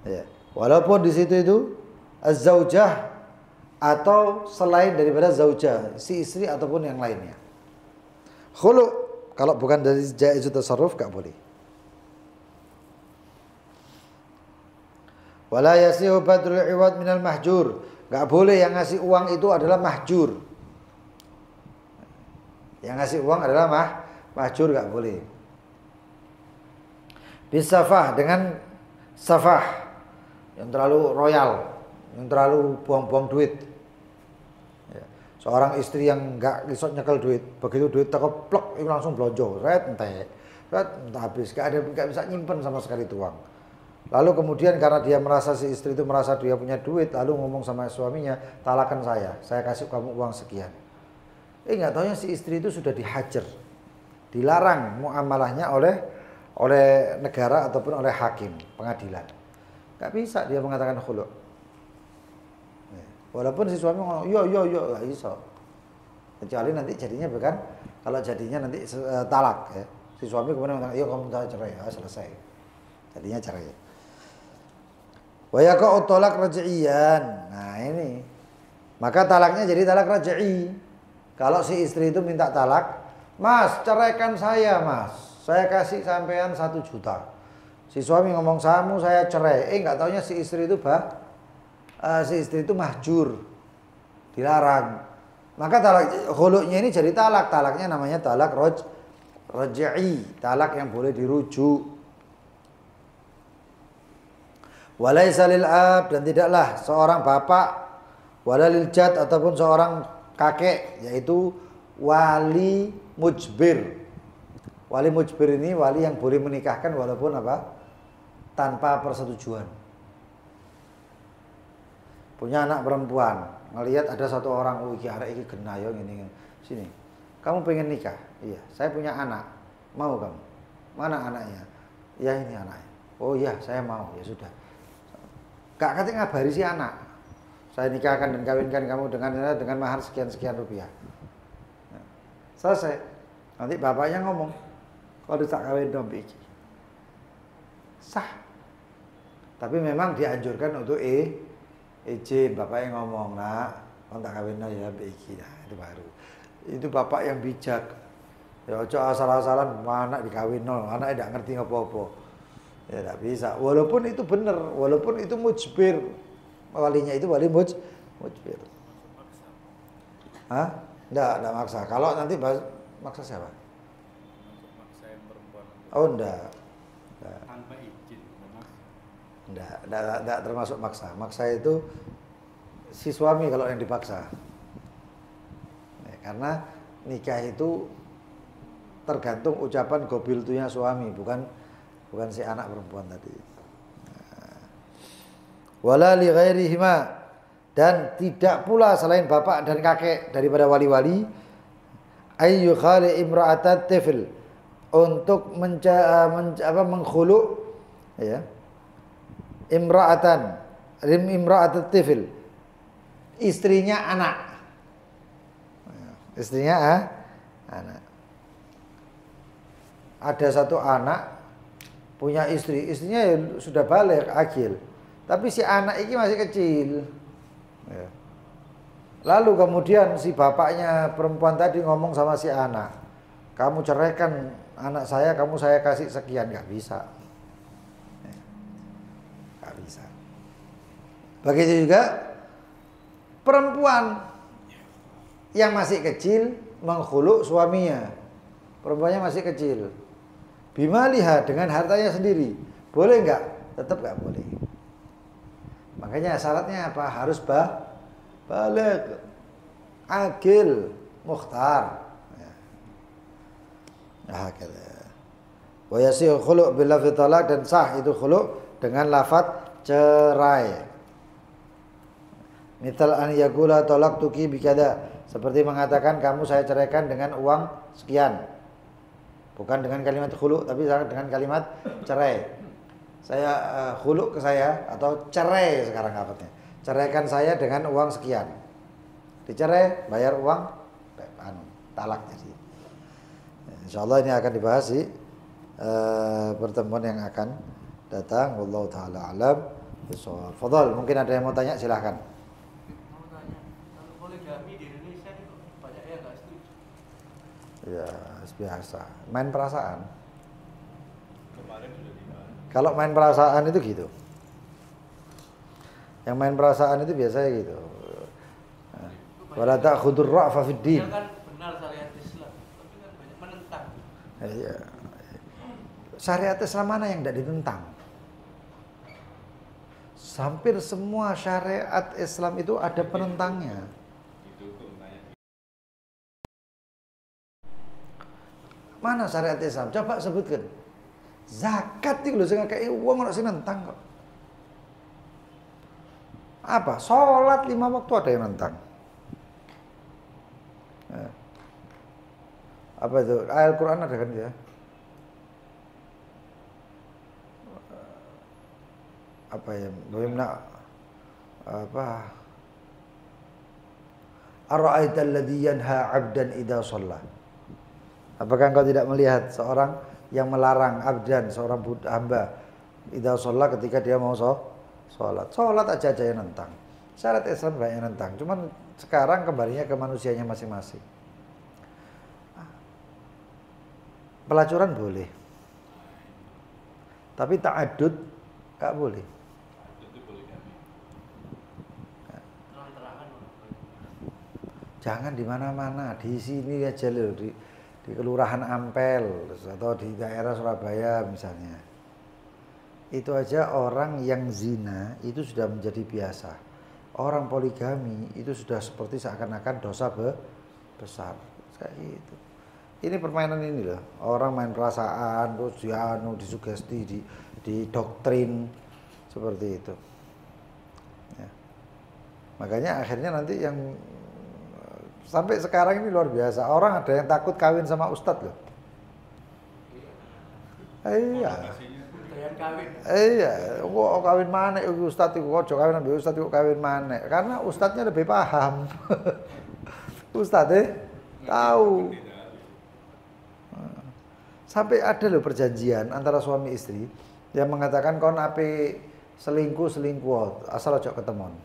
ya. Walaupun di situ itu az-zaujah atau selain daripada zaujah, si istri ataupun yang lainnya. Khulu kalau bukan dari jaizut tasarruf enggak boleh. Wala yasihu badrul iwad minal mahjur. Enggak boleh yang ngasih uang itu adalah mahjur. Yang ngasih uang adalah mahjur, enggak boleh. Bisafah, dengan safah yang terlalu royal, yang terlalu buang-buang duit. Ya. Seorang istri yang nggak bisa nyekel duit, begitu duit terkeplok itu langsung blonjo, entah habis, nggak bisa nyimpen sama sekali itu uang. Lalu kemudian karena dia merasa si istri itu merasa dia punya duit, lalu ngomong sama suaminya, talakan saya kasih kamu uang sekian. Nggak taunya si istri itu sudah dihajar, dilarang muamalahnya oleh negara ataupun oleh hakim pengadilan. Gak bisa dia mengatakan khulu. Walaupun si suami ngomong yo gak bisa. Kecuali nanti jadinya bukan, kalau jadinya nanti talak ya. Si suami kemudian mengatakan, "Yo kamu cerai." Ya, selesai. Jadinya cerai. Wa yaqa'u talaq raj'iyan. Nah, ini. Maka talaknya jadi talak raj'i. Kalau si istri itu minta talak, "Mas, ceraikan saya, Mas. Saya kasih sampean 1 juta. Si suami ngomong samu saya cerai. Nggak taunya si istri itu mahjur, dilarang. Maka talak khulu'nya ini jadi talak. Talaknya namanya talak raj'i, talak yang boleh dirujuk. Walaisa lil ab, dan tidaklah seorang bapak wala lil jad ataupun seorang kakek, yaitu wali mujbir. Wali mujbir ini wali yang boleh menikahkan walaupun apa? Tanpa persetujuan. Punya anak perempuan, ngelihat ada satu orang, iki arek iki genah yo ngene. Sini. Kamu pengen nikah? Iya, saya punya anak. Mau kamu? Mana anaknya? Ya ini anaknya. Oh iya, saya mau. Ya sudah. Gak kate ngabari si anak. Saya nikahkan dan kawinkan kamu dengan mahar sekian rupiah. Nah, selesai. Nanti bapaknya ngomong, kalau tak kawin dong iki. Sah. Tapi memang dianjurkan untuk izin. Bapaknya ngomong, "Nak, kalau tak kawin ya iki." Nah, itu baru. Itu bapak yang bijak. Ya ojo asal-asalan anak dikawin anak tidak ngerti apa-apa. Ya tidak bisa. Walaupun itu benar, walaupun itu mujbir. Walinya itu wali mujbir. Hah? Enggak maksa. Kalau nanti maksa siapa? Oh enggak. Tanpa izin. Enggak termasuk maksa. Maksa itu si suami kalau yang dipaksa. Ya, karena nikah itu tergantung ucapan gobiltunya suami, bukan si anak perempuan tadi. Wala li ghairihima, dan tidak pula selain bapak dan kakek daripada wali-wali ayyu khali imra'atat tifl, untuk mengkhulu ya imra'atat tifl, istrinya anak. Anak. Ada satu anak punya istrinya sudah balik akil. Tapi si anak ini masih kecil. Ya. Lalu kemudian si bapaknya perempuan tadi ngomong sama si anak, kamu ceraikan anak saya, kamu saya kasih sekian. Gak bisa. Gak bisa. Begitu juga perempuan yang masih kecil mengkhuluk suaminya. Perempuannya masih kecil. Bimaliha, dengan hartanya sendiri. Boleh nggak? Tetap nggak boleh. Makanya syaratnya apa? Harus baligh, akil, mukhtar. Nah, kata. Wa yasih khulu' bil lafzi talaq, dan sah itu khulu' dengan lafaz cerai. Misal an yaqula talaqtuki bikada, seperti mengatakan kamu saya ceraikan dengan uang sekian. Bukan dengan kalimat khulu', tapi dengan kalimat cerai. Saya khulu' ke saya, atau cerai sekarang lafadznya. Ceraikan saya dengan uang sekian. Dicerai, bayar uang, talak jadi. Insyaallah ini akan dibahas di pertemuan yang akan datang. Wallahu taala alam bishawab. Fadhal, mungkin ada yang mau tanya, silahkan. Mau tanya, kalau poligami di Indonesia itu banyak yang nggak setuju. Ya, biasa. Main perasaan. Kemarin sudah dibahas. Kalau main perasaan itu gitu. Yang main perasaan itu biasanya gitu. Wala ta'khudur ra'fa fid din. Kan benar syariat Islam, tapi kan banyak menentang. Iya. Syariat Islam mana yang tidak ditentang? Hampir semua syariat Islam itu ada penentangnya. Mana syariat Islam? Coba sebutkan. Zakat itu loh, sing kayak uang orang sing nentang kok. Apa? Sholat 5 waktu ada yang nentang. Apa itu? Ayat Quran ada kan ya? Apa ya? Bagaimana? Apa? Ara'aita alladhi yanha 'abdan idza shalla. Apakah engkau tidak melihat seorang yang melarang abdan, seorang hamba, idza shalla, ketika dia mau sholat. Sholat aja yang nentang. Syariat Islam banyak yang nentang. Cuman sekarang kembalinya ke manusianya masing-masing. Pelacuran boleh, tapi ta'addud nggak boleh. Jangan di mana-mana, di sini aja loh, di Kelurahan Ampel atau di daerah Surabaya misalnya. Itu aja orang yang zina itu sudah menjadi biasa. Orang poligami itu sudah seperti seakan-akan dosa besar. Kayak gitu. Ini permainan ini loh. Orang main perasaan, terus disugesti, didoktrin seperti itu. Ya. Makanya akhirnya nanti yang sampai sekarang ini luar biasa. Orang ada yang takut kawin sama ustadz loh. Iya. Iya, kok kawin mana ustadz itu, kok kawin sama ustadz itu kawin mana? Karena ustadznya lebih paham. Ustadz tahu. Sampai ada loh perjanjian antara suami istri yang mengatakan kon ape selingkuh asal ojo ketemon.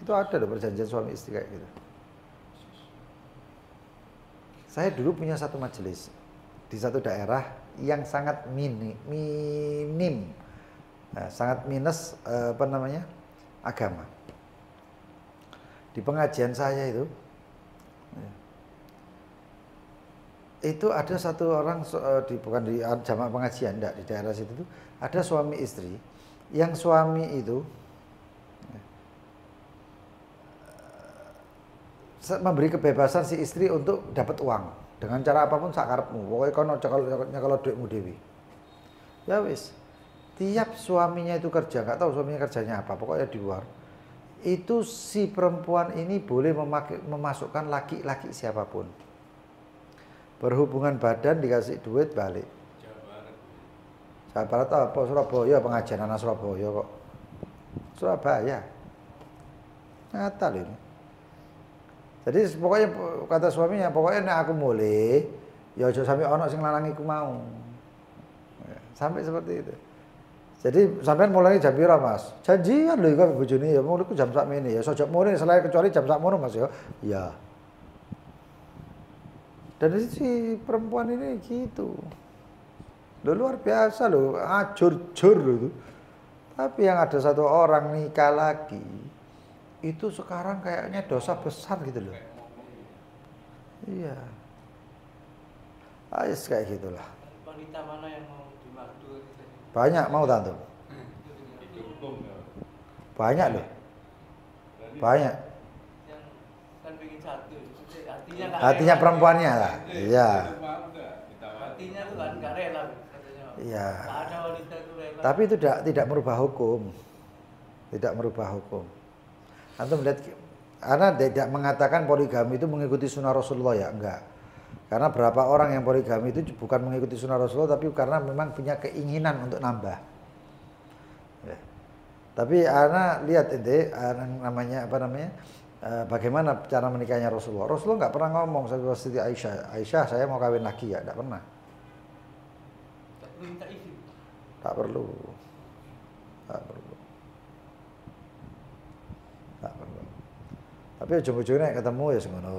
Itu ada loh perjanjian suami istri kayak gitu. Saya dulu punya satu majelis di satu daerah yang sangat minim, sangat minus agama. Di pengajian saya itu ada satu orang bukan di jamaah pengajian, enggak, di daerah situ tuh ada suami istri yang suami itu memberi kebebasan si istri untuk dapat uang dengan cara apapun sakarepmu. Pokoknya kono kalau duitmu dewi. Ya wis. Tiap suaminya itu kerja, enggak tahu suaminya kerjanya apa, pokoknya di luar. Itu si perempuan ini boleh memasukkan laki-laki siapapun. Berhubungan badan, dikasih duit, balik. Jawa Barat apa? Surabaya, pengajian anak Surabaya kok. Surabaya. Nyata loh ini. Jadi pokoknya kata suaminya, pokoknya nek aku mulai, ya aja sampai ono sing lanang iku mau. Sampai seperti itu. Jadi sampean mulai jam pira, Mas? Janjian lho kok bojone ya mulai jam sakmene ya. Sojok mure selain kecuali jam sakmono, Mas ya. Iya. Dan si perempuan ini gitu. Loh, luar biasa loh, ajur-jur loh itu. Tapi yang ada satu orang nikah lagi, itu sekarang kayaknya dosa besar gitu loh. Iya. Ais kayak gitulah. Wanita mana yang mau dimadu? Banyak mau tante. Banyak loh. Banyak. Yang kan bikin satu, artinya nggak Hatinya rela. perempuannya lah. Iya. Artinya tuh kan nggak rela katanya. Iya. Nggak ada wanita itu rela. Tapi itu tidak merubah hukum. Tidak merubah hukum. Antum melihat karena tidak mengatakan poligami itu mengikuti sunnah Rasulullah ya, enggak. Karena berapa orang yang poligami itu bukan mengikuti sunnah Rasulullah tapi karena memang punya keinginan untuk nambah. Ya. Tapi ana lihat ente namanya apa namanya? Bagaimana cara menikahnya Rasulullah. Rasulullah nggak pernah ngomong sama Siti Aisyah, Aisyah saya mau kawin lagi ya, nggak pernah. Tak perlu minta izin. Tak perlu. Tak perlu. Tak perlu. Tapi ujung-ujungnya ketemu ya semono.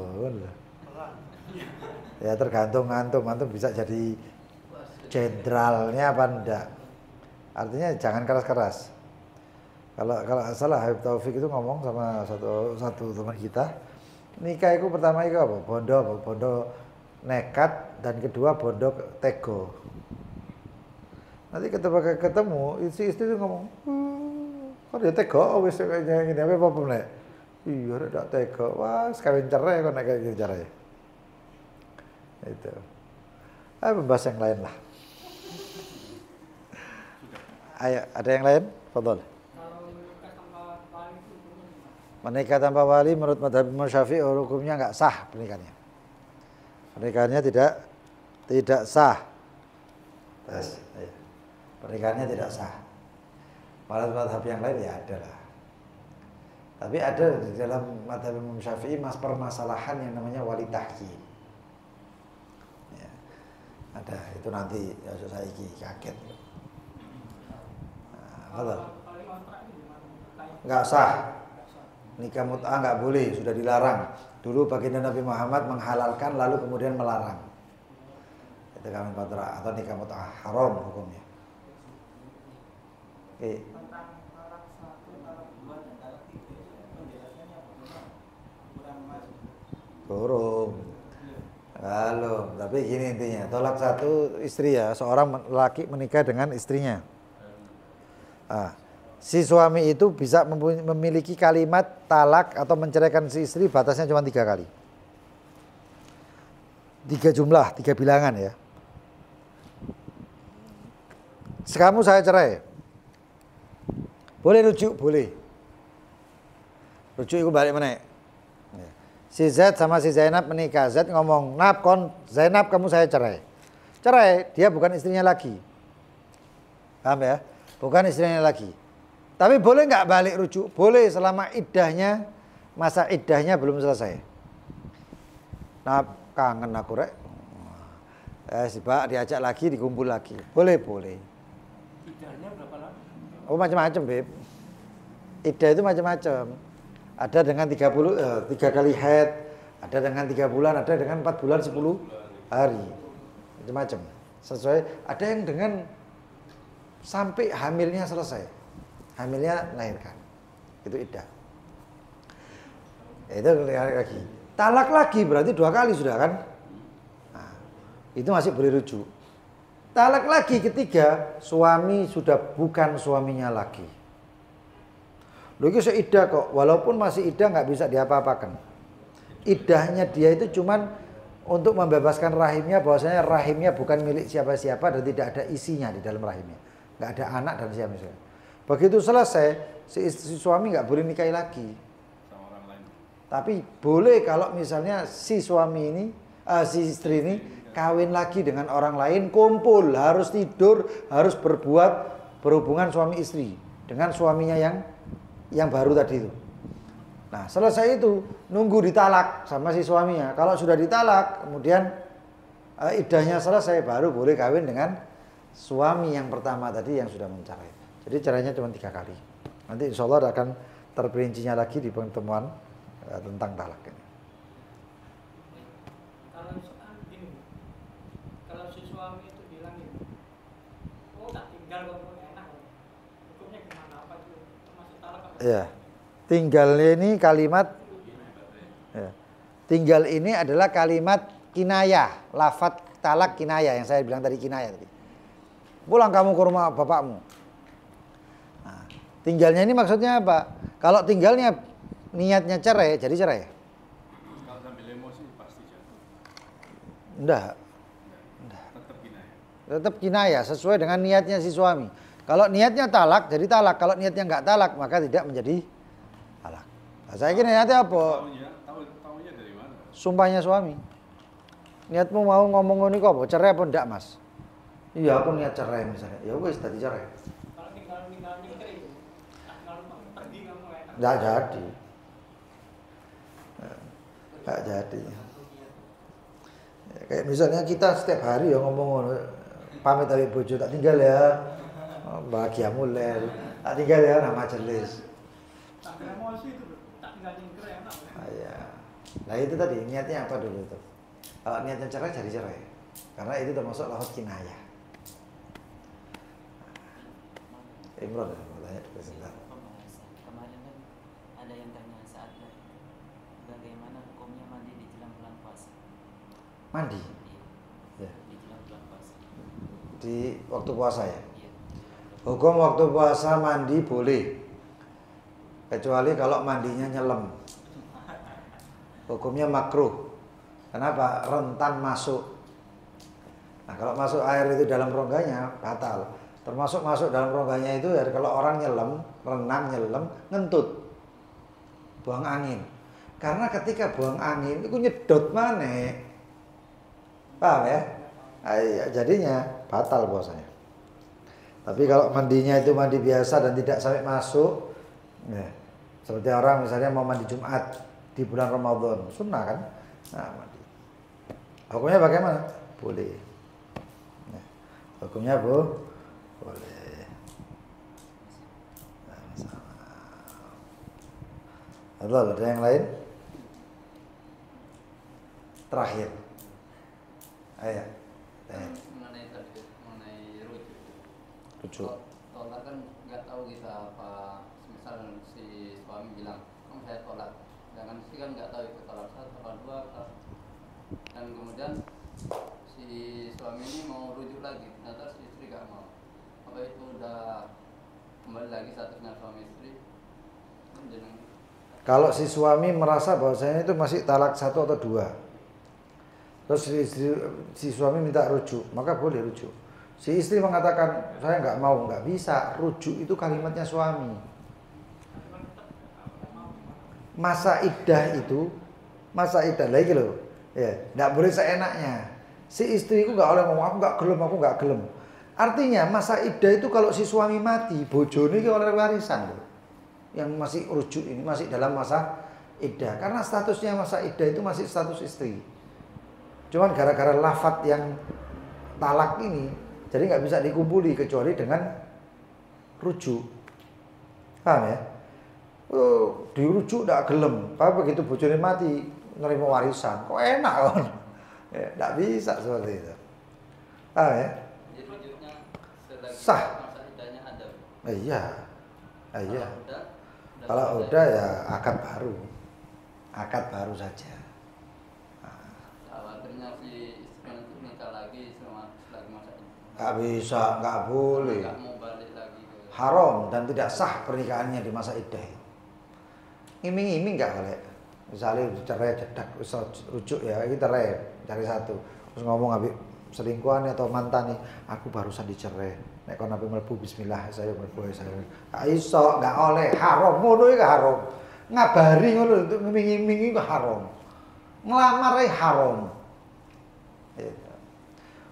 Pelan. Ya tergantung antum bisa jadi jenderalnya apa enggak. Artinya jangan keras-keras. Kalau salah Habib Taufik itu ngomong sama satu teman kita, nikah itu pertama itu apa? Bondo nekat dan kedua bondo tego. Nanti ketika ketemu istri itu ngomong, kok dia tego wis kayak gini apa nek? Iya ndak tego. Wah, kawin cerai kok nek kayak gini caranya. Itu. Membahas yang lain lah. Ayo, ada yang lain? Fadhol. Menikah tanpa wali menurut mazhab Imam Syafi'i hukumnya enggak sah pernikahannya. Pernikahannya tidak sah. Terus, pernikahannya tidak sah. Mazhab yang lain ya ada lah. Tapi ada di dalam mazhab Imam Syafi'i permasalahan yang namanya wali tahkim. Ya, ada itu nanti ya saya kaget. Nah, enggak sah. Nikah mut'ah enggak boleh, sudah dilarang. Dulu baginda Nabi Muhammad menghalalkan lalu kemudian melarang. Itu kawin patra atau nikah mut'ah haram hukumnya. Oke. Burung. Halo, tapi gini intinya, tolak satu istri ya, seorang laki menikah dengan istrinya. Si suami itu bisa memiliki kalimat talak atau menceraikan si istri batasnya cuma 3 kali. 3 jumlah, 3 bilangan ya. Kamu saya cerai. Boleh rujuk, boleh. Rujuk itu balik mana? Si Z sama si Zainab menikah. Z ngomong, Zainab kamu saya cerai. Cerai, dia bukan istrinya lagi. Paham ya? Bukan istrinya lagi. Tapi boleh nggak balik rujuk? Boleh selama iddahnya, masa iddahnya belum selesai. Nah, kangen aku rek. Si Pak diajak lagi, dikumpul lagi. Boleh. Iddahnya berapa lama? Oh macam-macam, Beb. Iddah itu macam-macam. Ada dengan 3 kali haid, ada dengan 3 bulan, ada dengan 4 bulan 10 hari. Macam-macam. Sesuai, ada yang dengan sampai hamilnya selesai. Hamilnya melahirkan. Itu iddah. Itu lagi. Talak lagi berarti 2 kali sudah kan? Nah, itu masih boleh rujuk. Talak lagi ketiga, suami sudah bukan suaminya lagi. Loh itu iddah kok, walaupun masih iddah nggak bisa diapa-apakan. Iddahnya dia itu cuman untuk membebaskan rahimnya, bahwasanya rahimnya bukan milik siapa-siapa dan tidak ada isinya di dalam rahimnya. Nggak ada anak dan siapa-siapa. Begitu selesai, si suami nggak boleh nikahi lagi. Sama orang lain. Tapi boleh kalau misalnya si suami ini, si istri ini kawin lagi dengan orang lain, kumpul, harus tidur, harus berhubungan suami istri dengan suaminya yang baru tadi itu. Nah selesai itu nunggu ditalak sama si suaminya. Kalau sudah ditalak, kemudian iddahnya selesai, baru boleh kawin dengan suami yang pertama tadi yang sudah mencerai. Jadi cerainya cuma 3 kali. Nanti insya Allah akan terperincinya lagi di pertemuan tentang talak ini. Kalau gini, kalau si suami itu bilang gitu, oh tak tinggal kok enak, hukumnya gimana, apa itu termasuk talak apa? Ya, tinggal ini kalimat, ya, tinggal ini adalah kalimat kinayah, lafadz talak kinayah yang saya bilang tadi kinayah tadi. Pulang kamu ke rumah bapakmu. Nah, tinggalnya ini maksudnya apa? Kalau tinggalnya niatnya cerai, jadi cerai. Kalau sambil emosi pasti jatuh. Enggak. Tetap kinayah. Tetap kinayah sesuai dengan niatnya si suami. Kalau niatnya talak, jadi talak. Kalau niatnya enggak talak, maka tidak menjadi talak. Nah, saya kira niatnya apa? Tahunya dari mana? Sumpahnya suami. Niatmu mau ngomong ini kok apa? Cerai apa enggak, Mas? Iya, aku niat cerai misalnya. Ya wis tadi cerai. Kalau tinggal mikir itu, kalau pergi kamu enak. Enggak jadi. Enggak jadi. Ya, kayak misalnya kita setiap hari ya ngomong pamit dari bojo tak tinggal ya. Bahagia mulai. Tak tinggal ya nama majelis. Tak emosi itu, tak tinggal nyingkir enak. Ya. Nah itu tadi niatnya apa dulu itu? Kalau niatnya cerai jadi cerai. Karena itu termasuk lafaz kinayah. Imron mau tanya sebentar. Kemarin kan ada yang tanya saat bagaimana hukumnya mandi di jelang bulan puasa. Mandi? Iya, Ya. di jelang bulan puasa. Di waktu puasa ya? Iya. Hukum waktu puasa mandi boleh. Kecuali kalau mandinya nyelam. Hukumnya makruh. Kenapa? Rentan masuk. Nah kalau masuk air itu dalam rongganya batal. Termasuk masuk dalam rongganya itu ya kalau orang nyelam, renang nyelam, ngentut. Buang angin. Karena ketika buang angin itu nyedot mana? Paham ya? Iya, jadinya batal puasanya. Tapi kalau mandinya itu mandi biasa dan tidak sampai masuk, ya, seperti orang misalnya mau mandi Jumat di bulan Ramadan, sunnah kan? Nah, mandi. Hukumnya bagaimana? Boleh. Ya, hukumnya boleh. Sama-sama. Ada yang lain? Terakhir. Ayo. Mengenai Rujuk. Tolak kan nggak tahu kita apa. Misal si suami bilang, kamu saya tolak. Jangan istri kan nggak tahu itu tolak satu, tolak dua, dan kemudian si suami ini mau rujuk lagi, ternyata si istri nggak mau. Apa itu udah kembali lagi statusnya suami istri? Kalau si suami merasa bahwasanya itu masih talak 1 atau 2, terus si suami minta rujuk, maka boleh rujuk. Si istri mengatakan saya nggak mau, nggak bisa. Rujuk itu kalimatnya suami. Masa iddah itu, masa iddah lagi loh, ya, nggak boleh seenaknya. Si istri itu nggak oleh ngomong aku nggak gelem. Artinya masa iddah itu kalau si suami mati, bojone iki oleh warisan loh. Yang masih rujuk ini masih dalam masa iddah, karena statusnya masa iddah itu masih status istri. Cuman gara-gara lafadz yang talak ini, jadi nggak bisa dikumpuli kecuali dengan rujuk. Paham ya? Dirujuk nggak gelem. Apa begitu bojone mati nerima warisan, kok enak kan? Ya, nggak bisa seperti itu. Paham ya? Jadi rujuknya Sah. masa iddahnya ada. Iya. Iya. Kalau Kalau udah ya akad baru saja. khawatirnya si istri nanti nikah lagi sama lagi masa ini. Nggak bisa, nggak boleh. Nggak mau balik lagi ke Haram dan tidak sah pernikahannya di masa iddah. Iming-iming nggak boleh. Misalnya cerai cedak, rujuk ya, kita cerai cari satu, terus ngomong habis selingkuhan atau mantan nih, aku barusan dicerai. Nek kon nabi mlebu bismillah saya mlebu saya. Gak iso, gak oleh, haram ngono iki haram. Ngabari ngono untuk ngiming-imingi ku haram. Nglamar haram. Gitu.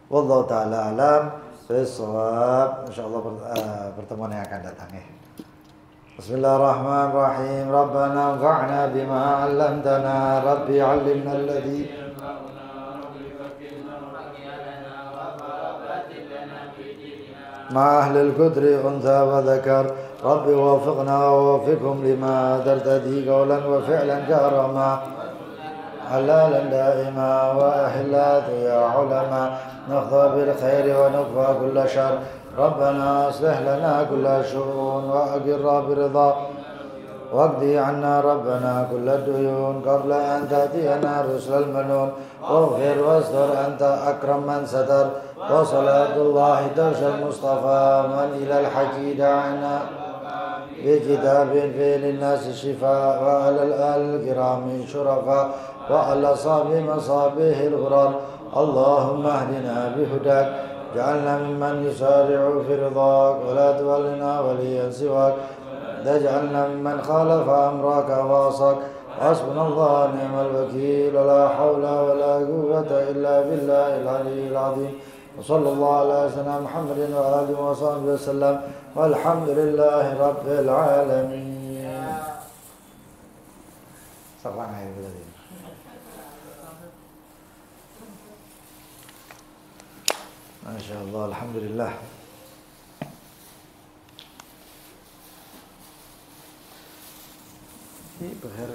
Wallahu taala alam bisawab. Insyaallah pertemuan yang akan datang ya. Bismillahirrahmanirrahim. Rabbana anfa'na bima 'allamtana, Rabbi 'allimna alladhi مع أهل القدر أنثى وذكر. رب وفقنا ووفقهم لما ترتدي قولا وفعلا كرما حلالا دائما وأحلات يا علما نخضى بالخير ونكفى كل شر. ربنا أصلح لنا كل شؤون وأقر برضا واقضي عنا ربنا كل الديون قبل أن تأتينا رسل المنون. واغفر واستر أنت أكرم من ستر. وصلاة الله تغشى المصطفى من إلى الحج دعنا بكتاب فيه للناس الشفاء وعلى الآل الكرام شرفاء وعلى صاب مصابيه الغرار. اللهم اهدنا بهداك جعلنا ممن يسارع في رضاك ولا تولنا وليا سواك. تجعلنا ممن خالف أمرك وعصاك. حسبنا الله ونعم الوكيل ولا حول ولا قوة إلا بالله العلي العظيم. وصلى الله على سيدنا محمد وآله وصحبه وسلم والحمد لله رب العالمين. ما شاء الله الحمد لله. بخير.